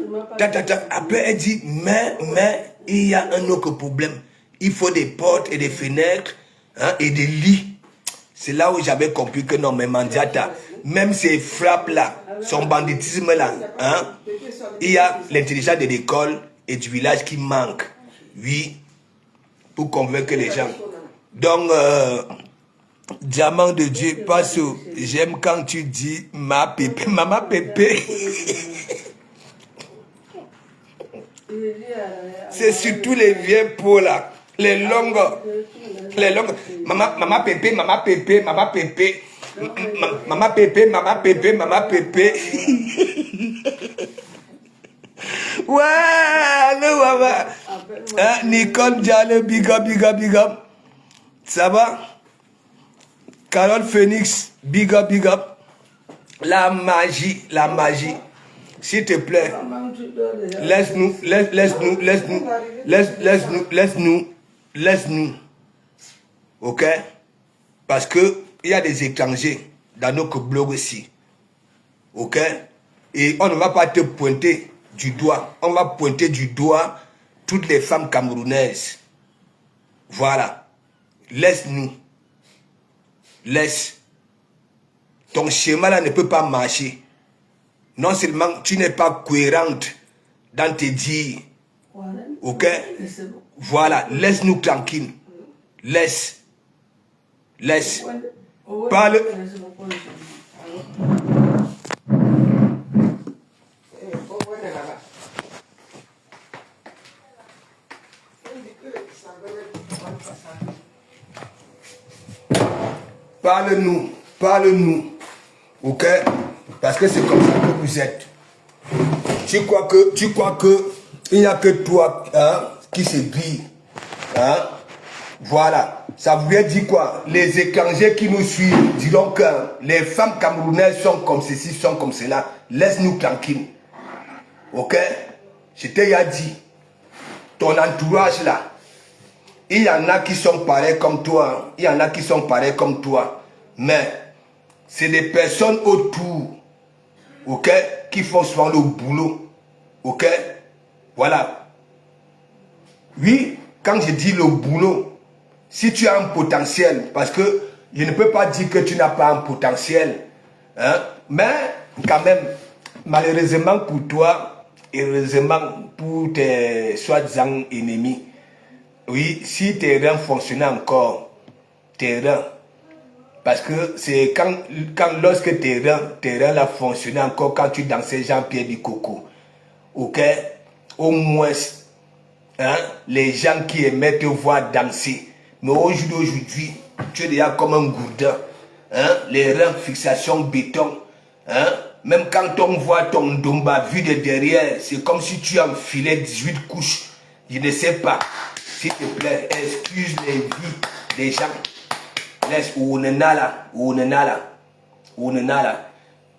Après, elle dit, mais, il y a un autre problème. Il faut des portes et des fenêtres, hein, et des lits. C'est là où j'avais compris que non, mais Mandiata, même ces frappes-là, son banditisme-là, hein, il y a l'intelligence de l'école et du village qui manque. Oui, pour convaincre les gens. Donc, diamant de Dieu, parce que j'aime quand tu dis ma pépé, maman pépé. C'est surtout les vieux peaux là, les longues. Maman pépé. Maman pépé. Ouais, le maman. Hein, Nicole Diallo, big up. Ça va? Carole Phoenix, big up. La magie. S'il te plaît, laisse-nous. Ok? Parce que il y a des étrangers dans notre blog aussi. Ok? Et on ne va pas te pointer du doigt. On va pointer du doigt toutes les femmes camerounaises. Voilà. Laisse-nous. Laisse. ton schéma là ne peut pas marcher. Non seulement tu n'es pas cohérente dans tes dires. Ok? Voilà, laisse-nous tranquille. Laisse. Parle. Parle-nous. Ok? Parce que c'est comme ça que vous êtes. Tu crois que il n'y a que toi qui se brille. Hein? Voilà. Ça voulait dire quoi? Les étrangers qui nous suivent diront que les femmes camerounaises sont comme ceci, sont comme cela. Laisse-nous tranquille. Ok? Je t'ai déjà dit. Ton entourage là. Il y en a qui sont pareils comme toi. Il y en a qui sont pareils comme toi. Mais c'est des personnes autour. Ok? Qui font souvent le boulot. Ok? Voilà. Oui, quand je dis le boulot, si tu as un potentiel, parce que je ne peux pas dire que tu n'as pas un potentiel, hein, mais quand même, malheureusement pour toi, et heureusement pour tes soi-disant ennemis, oui, si tes reins fonctionnaient encore, tes reins, parce que c'est lorsque tes reins là fonctionnaient encore quand tu dansais Jean-Pierre Bikoko, ok, au moins, hein, les gens qui aimaient te voir danser. Mais aujourd'hui, tu es déjà comme un gourdin. Hein, les reins, fixation, béton. Hein, même quand on voit ton domba vu de derrière, c'est comme si tu enfilais 18 couches. Je ne sais pas. S'il te plaît, excuse les vies des gens. Laisse, on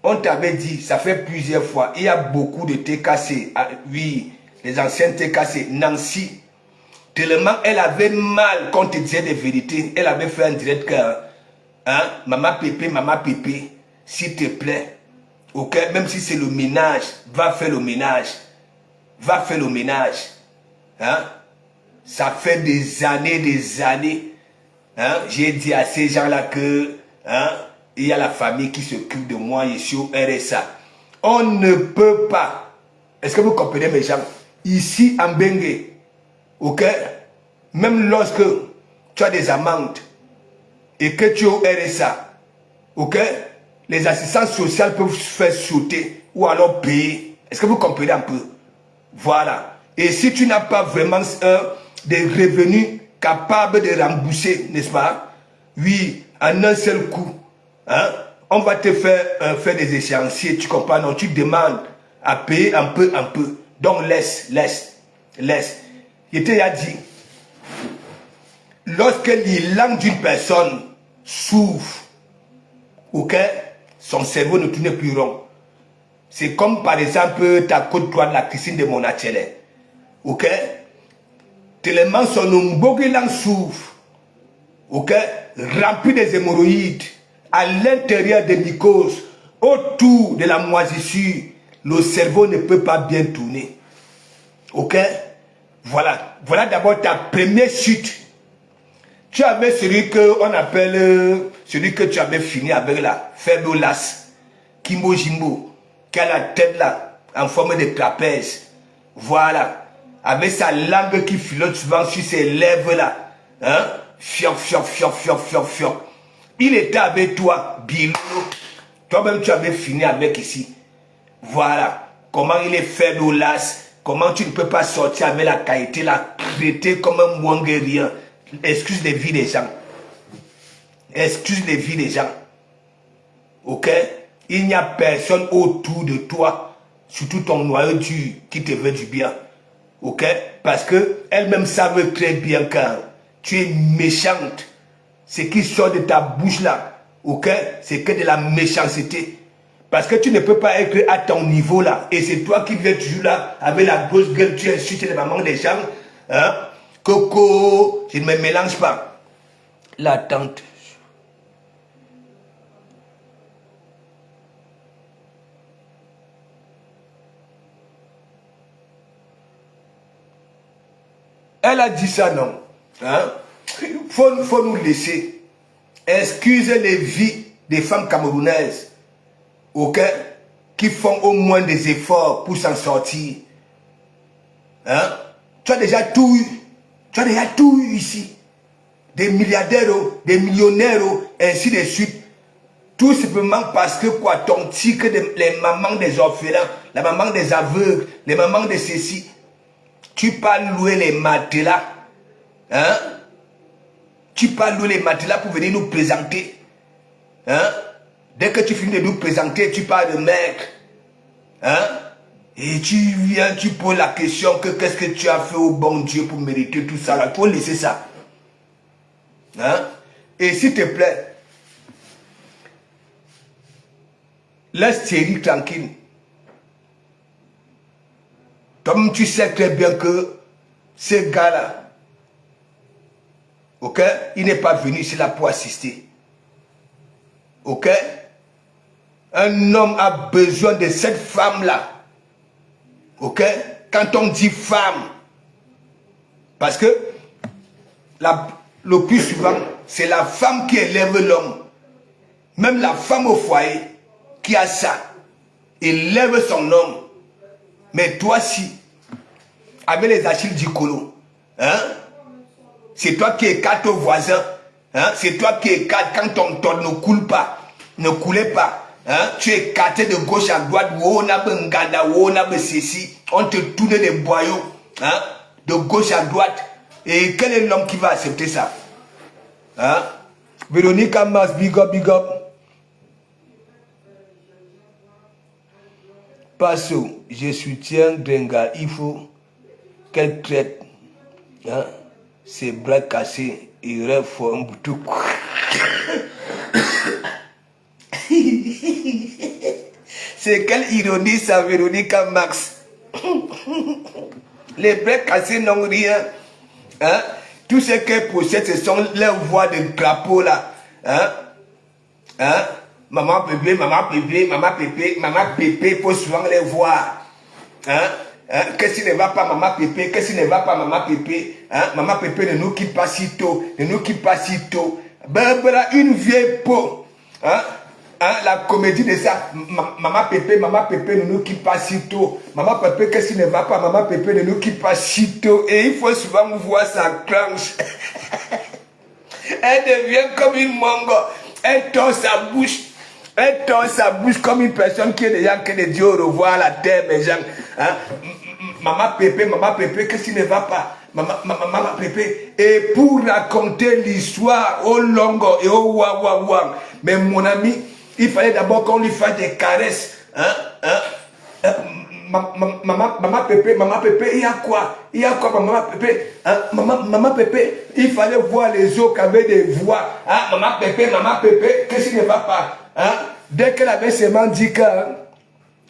On t'avait dit, ça fait plusieurs fois, il y a beaucoup de TKC. Oui, les anciennes TKC. Nancy, tellement elle avait mal quand tu disais des vérités. Elle avait fait un direct que, hein, maman pépé, s'il te plaît. Ok, même si c'est le ménage, va faire le ménage. Hein? Ça fait des années. Hein? J'ai dit à ces gens-là que, hein, il y a la famille qui s'occupe de moi, je suis au RSA. On ne peut pas. Est-ce que vous comprenez mes gens? Ici, en Bengue, ok? Même lorsque tu as des amendes et que tu es au RSA, ok? Les assistances sociales peuvent se faire sauter ou alors payer. Est-ce que vous comprenez un peu? Voilà. Et si tu n'as pas vraiment des revenus capables de rembourser, n'est-ce pas? Oui, en un seul coup, hein, on va te faire des échéanciers, tu comprends? Non, tu demandes à payer un peu. Donc laisse. Je t'ai dit, lorsque l'élan d'une personne souffre, ok, son cerveau ne tourne plus rond. C'est comme par exemple ta côte droite, la Christine de Monachele. Ok? Tellement son umbogilan souffre. Ok? Rempli des hémorroïdes. À l'intérieur des mycoses, autour de la moisissure, le cerveau ne peut pas bien tourner. Ok? Voilà. Voilà d'abord ta première chute. Tu avais celui qu'on appelle, celui que tu avais fini avec la faible las. Kimbo Jimbo. Qui a la tête là, en forme de trapèze. Voilà. Avec sa langue qui flotte souvent sur ses lèvres là. Hein? Fior. Il était avec toi, Bilou. Toi-même, tu avais fini avec ici. Voilà. Comment il est fait d'Olas. Comment tu ne peux pas sortir avec la qualité là, traité comme un mouanguérien. Excuse les vies des gens. Ok? Il n'y a personne autour de toi, surtout ton noyau dur, qui te veut du bien. Ok? Parce que elles-mêmes savent très bien que tu es méchante. Ce qui sort de ta bouche là, ok? C'est que de la méchanceté. Parce que tu ne peux pas être à ton niveau là. Et c'est toi qui viens toujours là, avec la grosse gueule, tu insultes les mamans des gens. Hein? Coco, je ne me mélange pas. La tante. Elle a dit ça, non? Hein? Faut nous laisser. Excuse les vies des femmes camerounaises, ok, qui font au moins des efforts pour s'en sortir. Hein? Tu as déjà tout eu. Tu as déjà tout eu ici. Des milliardaires, des millionnaires, ainsi de suite. Tout simplement parce que quoi, ton tigre, les mamans des orphelins, la maman des aveugles, les mamans de ceci, tu peux louer les matelas. Hein? Tu peux louer les matelas pour venir nous présenter. Hein? Dès que tu finis de nous présenter, tu parles de mec. Hein? Et tu viens, tu poses la question que qu'est-ce que tu as fait au bon Dieu pour mériter tout ça. Il faut laisser ça. Hein? Et s'il te plaît, laisse Thierry tranquille. Comme tu sais très bien que ce gars-là, ok, il n'est pas venu ici là pour assister. Ok? Un homme a besoin de cette femme-là. Ok? Quand on dit femme, parce que le plus souvent, c'est la femme qui élève l'homme. Même la femme au foyer qui a ça, élève son homme. Mais toi, si, avec les Achilles du colo, hein, c'est toi qui écartes aux voisins, hein, c'est toi qui écartes quand ton toit ne coule pas, ne coulait pas. Hein, tu es écarté de gauche à droite, on te tourne des boyaux, hein, de gauche à droite. Et quel est l'homme qui va accepter ça? Hein? Véronique Amas, big up, big up. Passo, je soutiens Denga, il faut qu'elle traite, hein, ses bras cassés et rêve fort un boutou. C'est quelle ironie ça, Véronique Max. Les bras cassés n'ont rien. Hein? Tout ce qu'elle possède, ce sont les voix de crapaud là. Hein? Hein? Maman bébé, maman bébé, maman bébé, maman bébé, il faut souvent les voir. Hein? Hein? Qu'est-ce qui ne va pas, maman bébé? Qu'est-ce qui ne va pas, maman bébé? Hein? Maman bébé ne nous quitte pas si tôt, ne nous quitte pas si tôt. Barbara, une vieille peau. Hein? Hein, la comédie de ça, maman Pépé, ne nous quitte pas si tôt. Maman Pépé, qu'est-ce qui ne va pas? Maman Pépé ne nous quitte pas si tôt. Et il faut souvent voir sa clenche. Elle devient comme une mongo. Elle tord sa bouche. Elle tord sa bouche comme une personne qui est déjà en train de dire au revoir à la terre, mes gens. Hein? Maman Pépé, qu'est-ce qui ne va pas? Maman Pépé. Et pour raconter l'histoire au longo et au wawawang. Mais mon ami, il fallait d'abord qu'on lui fasse des caresses. Hein? Hein? Maman Pépé, il y a quoi? Il y a quoi, maman Pépé? Hein? Maman Pépé, il fallait voir les autres qui avaient des voix. Hein? Maman Pépé, qu'est-ce qui ne va pas? Hein? Dès qu'elle avait seulement dit que,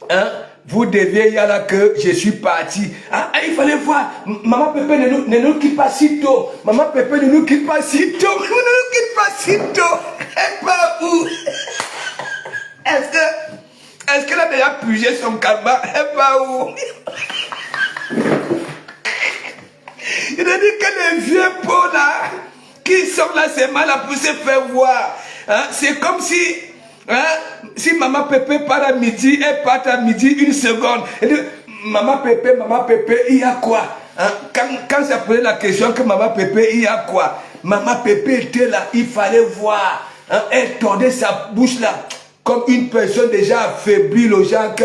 hein, vous deviez y aller que je suis parti. Hein? Il fallait voir. Maman Pépé ne nous quitte pas si tôt. Maman Pépé ne nous quitte pas si tôt. Ne nous quitte pas si tôt. Elle part où? Est-ce qu'elle a déjà purgé son karma? Elle va où? Il a dit que les vieux pots là, qui sont là, c'est mal à pour se faire voir. Hein? C'est comme si, hein, si maman Pépé part à midi, elle part à midi une seconde. Elle dit, maman Pépé, il y a quoi? Hein? Quand ça posait la question que maman Pépé, il y a quoi? Maman Pépé était là, il fallait voir. Hein? Elle tordait sa bouche là. Comme une personne déjà affaiblie, le genre,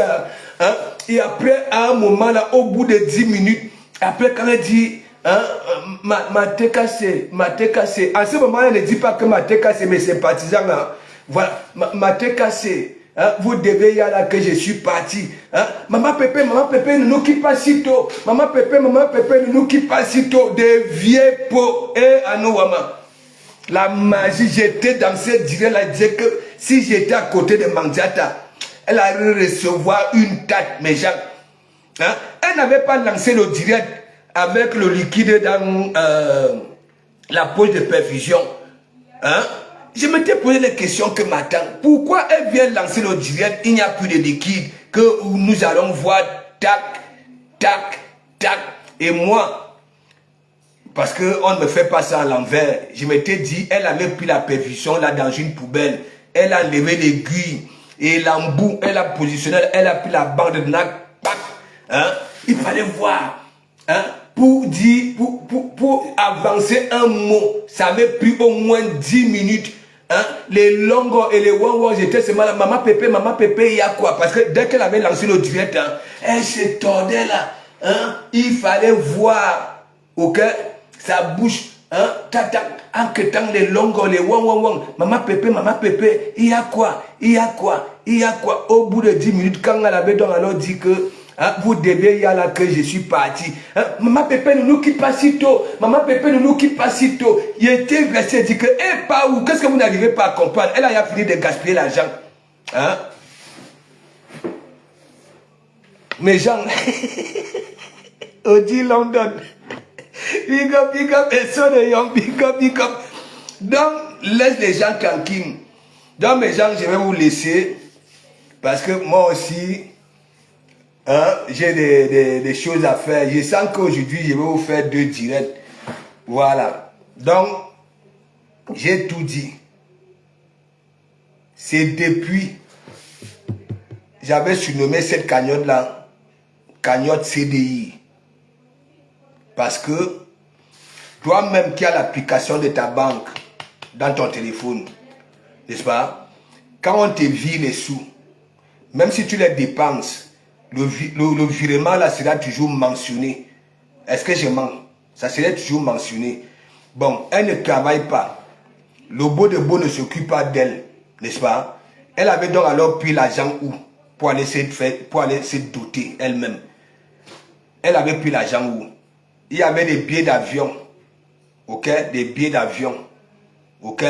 hein, et après, à un moment là, au bout de 10 minutes, après quand elle dit, hein, ma tête cassée, en ce moment, elle ne dit pas que ma tête cassée, mais c'est partisan, hein, voilà, ma tête cassée, hein, vous devez y aller que je suis parti, hein, maman Pépé, ne nous quitte pas si tôt, maman Pépé, ne nous quitte pas si tôt, des vieilles peaux, et à nous, maman. La magie, j'étais dans cette direct, elle disait que si j'étais à côté de Mandiata, elle allait recevoir une tarte, mes gens. Hein? Elle n'avait pas lancé le direct avec le liquide dans la poche de perfusion. Hein? Je m'étais posé les questions que m'attend. Pourquoi elle vient lancer le direct, il n'y a plus de liquide, que nous allons voir tac, tac, tac. Et moi, parce qu'on ne me fait pas ça à l'envers. Je m'étais dit, elle avait pris la perfusion là dans une poubelle. Elle a levé l'aiguille et l'embout, elle a positionné, elle a pris la bande de nac. Hein? Il fallait voir. Hein? Pour dire, pour avancer un mot, ça avait pris au moins 10 minutes. Hein? Les longues et les wang j'étais seulement là, maman Pépé, il y a quoi? Parce que dès qu'elle avait lancé le direct, hein, elle se tordait là. Hein? Il fallait voir, ok, sa bouche, hein, en quêtant les longues, les wang, maman Pépé, il y a quoi? Au bout de 10 minutes, quand elle avait donc alors dit que hein, vous devez y aller que je suis parti. Hein, maman Pépé ne nous quitte pas si tôt. Il était resté dit que, pas où, qu'est-ce que vous n'arrivez pas à comprendre? Elle a fini de gaspiller l'argent. Hein? Mes gens, Audi London, big up, et so de young, big up. Donc, laisse les gens tranquilles. Donc, mes gens, je vais vous laisser, parce que moi aussi, hein, j'ai des choses à faire. Je sens qu'aujourd'hui, je vais vous faire 2 directs. Voilà. Donc, j'ai tout dit. C'est depuis, j'avais surnommé cette cagnotte-là, cagnotte CDI. Parce que, toi-même qui as l'application de ta banque dans ton téléphone, n'est-ce pas? Quand on te vire les sous, même si tu les dépenses, le virement là sera toujours mentionné. Est-ce que je mens? Ça serait toujours mentionné. Bon, elle ne travaille pas. Le beau de beau ne s'occupe pas d'elle, n'est-ce pas? Elle avait donc alors pris l'argent où? Pour aller se doter elle-même. Elle avait pris l'argent où? Il y avait des billets d'avion. Ok? Des billets d'avion. Ok?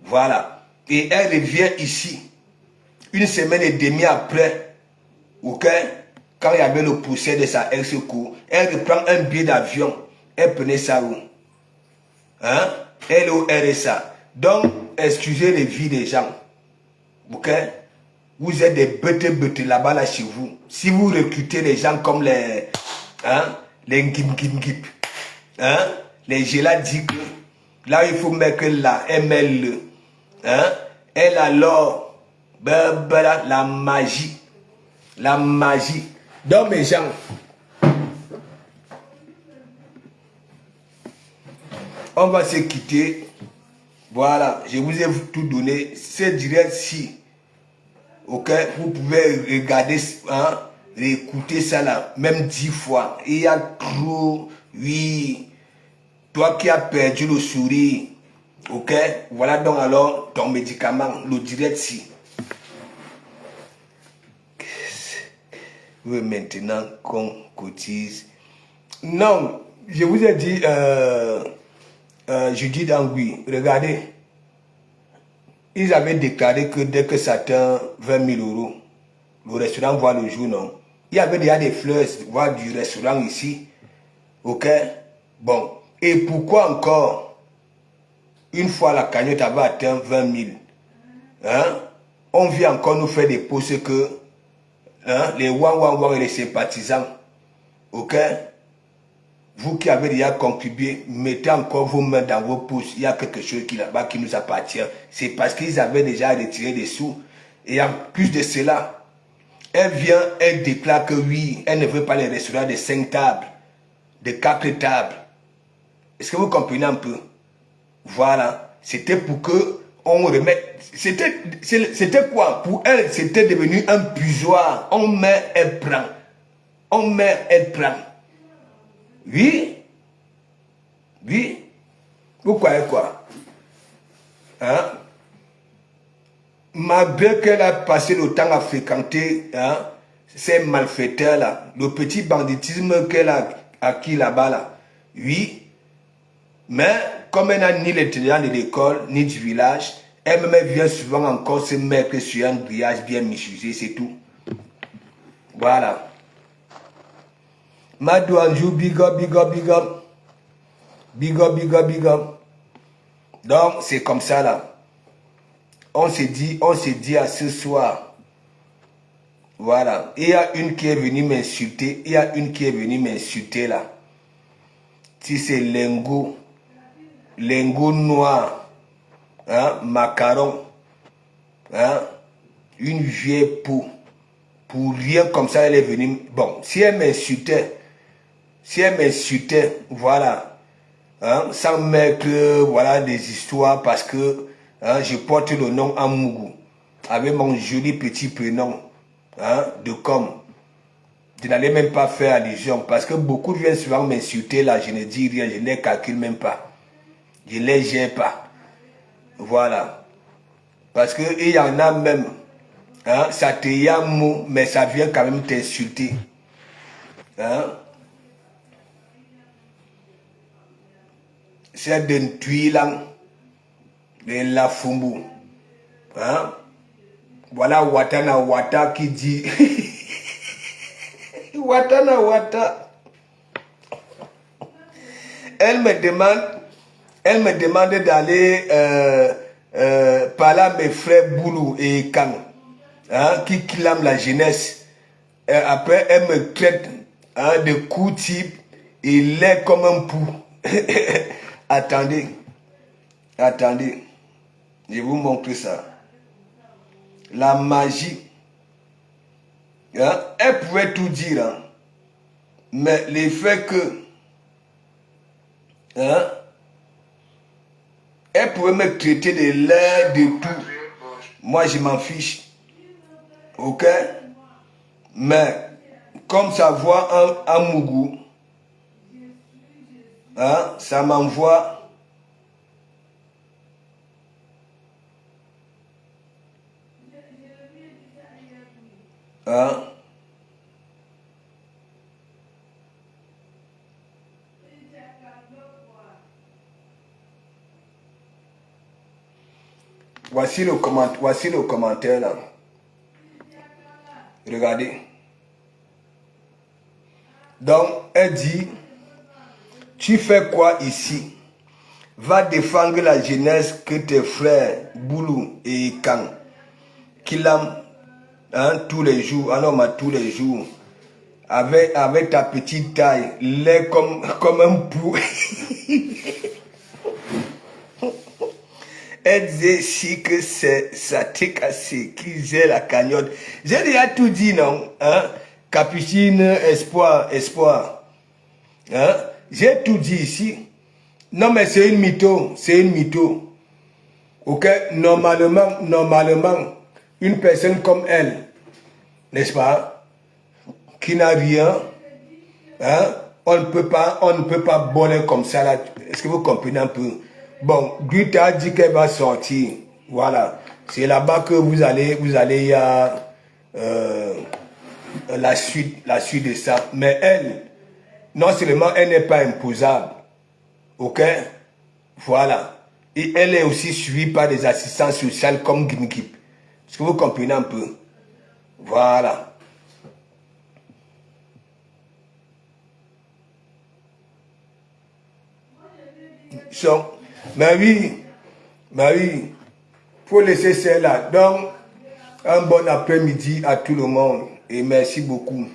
Voilà. Et elle revient ici. Une semaine et demie après. Ok? Quand il y avait le procès de sa ex-co, elle reprend un billet d'avion. Elle prenait ça où? Hein? Elle au RSA. Donc, excusez les vies des gens. Ok? Vous êtes des bêtes là-bas, là, chez vous. Si vous recrutez les gens comme les... Hein? Les ngip. Hein? Les géladiques. Là, il faut mettre la ML. Hein? Elle alors... La magie. La magie. Donc, mes gens... On va se quitter. Voilà, je vous ai tout donné. C'est direct-ci. Ok, vous pouvez regarder, hein, écouter ça là, même 10 fois. Il y a trop, oui. Toi qui as perdu le sourire, ok, voilà donc alors ton médicament, le direct-ci. Oui, maintenant qu'on cotise. Non, je vous ai dit, je dis d'Angui, regardez, ils avaient déclaré que dès que ça atteint 20 000 €, le restaurant voit le jour, non? Il y avait déjà des fleurs voient du restaurant ici, ok? Bon, et pourquoi encore, une fois la cagnotte avait atteint 20 000, hein? On vient encore nous faire des posts que, hein, les wang et les sympathisants, ok? Vous qui avez déjà contribué, mettez encore vos mains dans vos pouces. Il y a quelque chose qui là-bas qui nous appartient. C'est parce qu'ils avaient déjà retiré des sous. Et en plus de cela, elle vient, elle déclare que oui, elle ne veut pas les restaurants de 5 tables, de 4 tables. Est-ce que vous comprenez un peu? Voilà. C'était pour que on remette. C'était quoi? Pour elle, c'était devenu un puisoir. On met, elle prend. On met, elle prend. Oui. Vous croyez quoi? Hein? Malgré qu'elle a passé le temps à fréquenter, hein, ces malfaiteurs-là, le petit banditisme qu'elle a acquis là-bas, là, oui. Mais comme elle n'a ni l'étudiant de l'école, ni du village, elle-même vient souvent encore se mettre sur un grillage bien misusé, c'est tout. Voilà. Madou Anjou, big up. Donc, c'est comme ça, là. On se dit à ce soir. Voilà. Il y a une qui est venue m'insulter. Là. Si c'est lingot noir, hein, macaron. Hein? Une vieille peau. Pour rien comme ça, elle est venue. Bon, si elle m'insultait, voilà, hein, sans mettre voilà, des histoires, parce que hein, je porte le nom Amougou, avec mon joli petit prénom hein, de com. Je n'allais même pas faire allusion, parce que beaucoup viennent souvent m'insulter, là, je ne dis rien, je ne les calcule même pas. Je ne les gère pas. Voilà. Parce qu'il y en a même, hein, ça te y a mot, mais ça vient quand même t'insulter. Hein? C'est d'un tuilan, de la fumbu. Hein? Voilà Watana Wata qui dit Watana Wata. Elle me demande d'aller parler à mes frères Boulou et Kang, hein, qui clament la jeunesse. Après, elle me traite hein, de coups type, il est comme un pou. Attendez, je vais vous montrer ça. La magie, hein, elle pouvait tout dire, hein, mais le fait que, hein, elle pouvait me traiter de l'air, de tout. Moi, je m'en fiche. Ok? Mais, comme ça voit un Mougou, hein, ça m'envoie. Hein? Voici le commentaire là. Regardez. Donc, elle dit, tu fais quoi ici? Va défendre la jeunesse que tes frères Boulou et Kang, qui l'ont hein, tous les jours, tous les jours, avec ta petite taille, l'air comme un pou. Elle disait si que ça t'est cassé, qu'ils aient la cagnotte. J'ai déjà tout dit, non? Hein? Capucine, espoir. Hein? J'ai tout dit ici. Non, mais c'est une mytho. Ok? Normalement, une personne comme elle, n'est-ce pas? Qui n'a rien, hein? On ne peut pas bonner comme ça là. Est-ce que vous comprenez un peu? Bon, Grita a dit qu'elle va sortir. Voilà. C'est là-bas que vous allez y a la suite de ça. Mais elle, non seulement elle n'est pas imposable. Ok? Voilà. Et elle est aussi suivie par des assistants sociaux comme Gimkip. Est-ce que vous comprenez un peu? Voilà. So, Marie, faut laisser celle-là. Donc, un bon après-midi à tout le monde et merci beaucoup.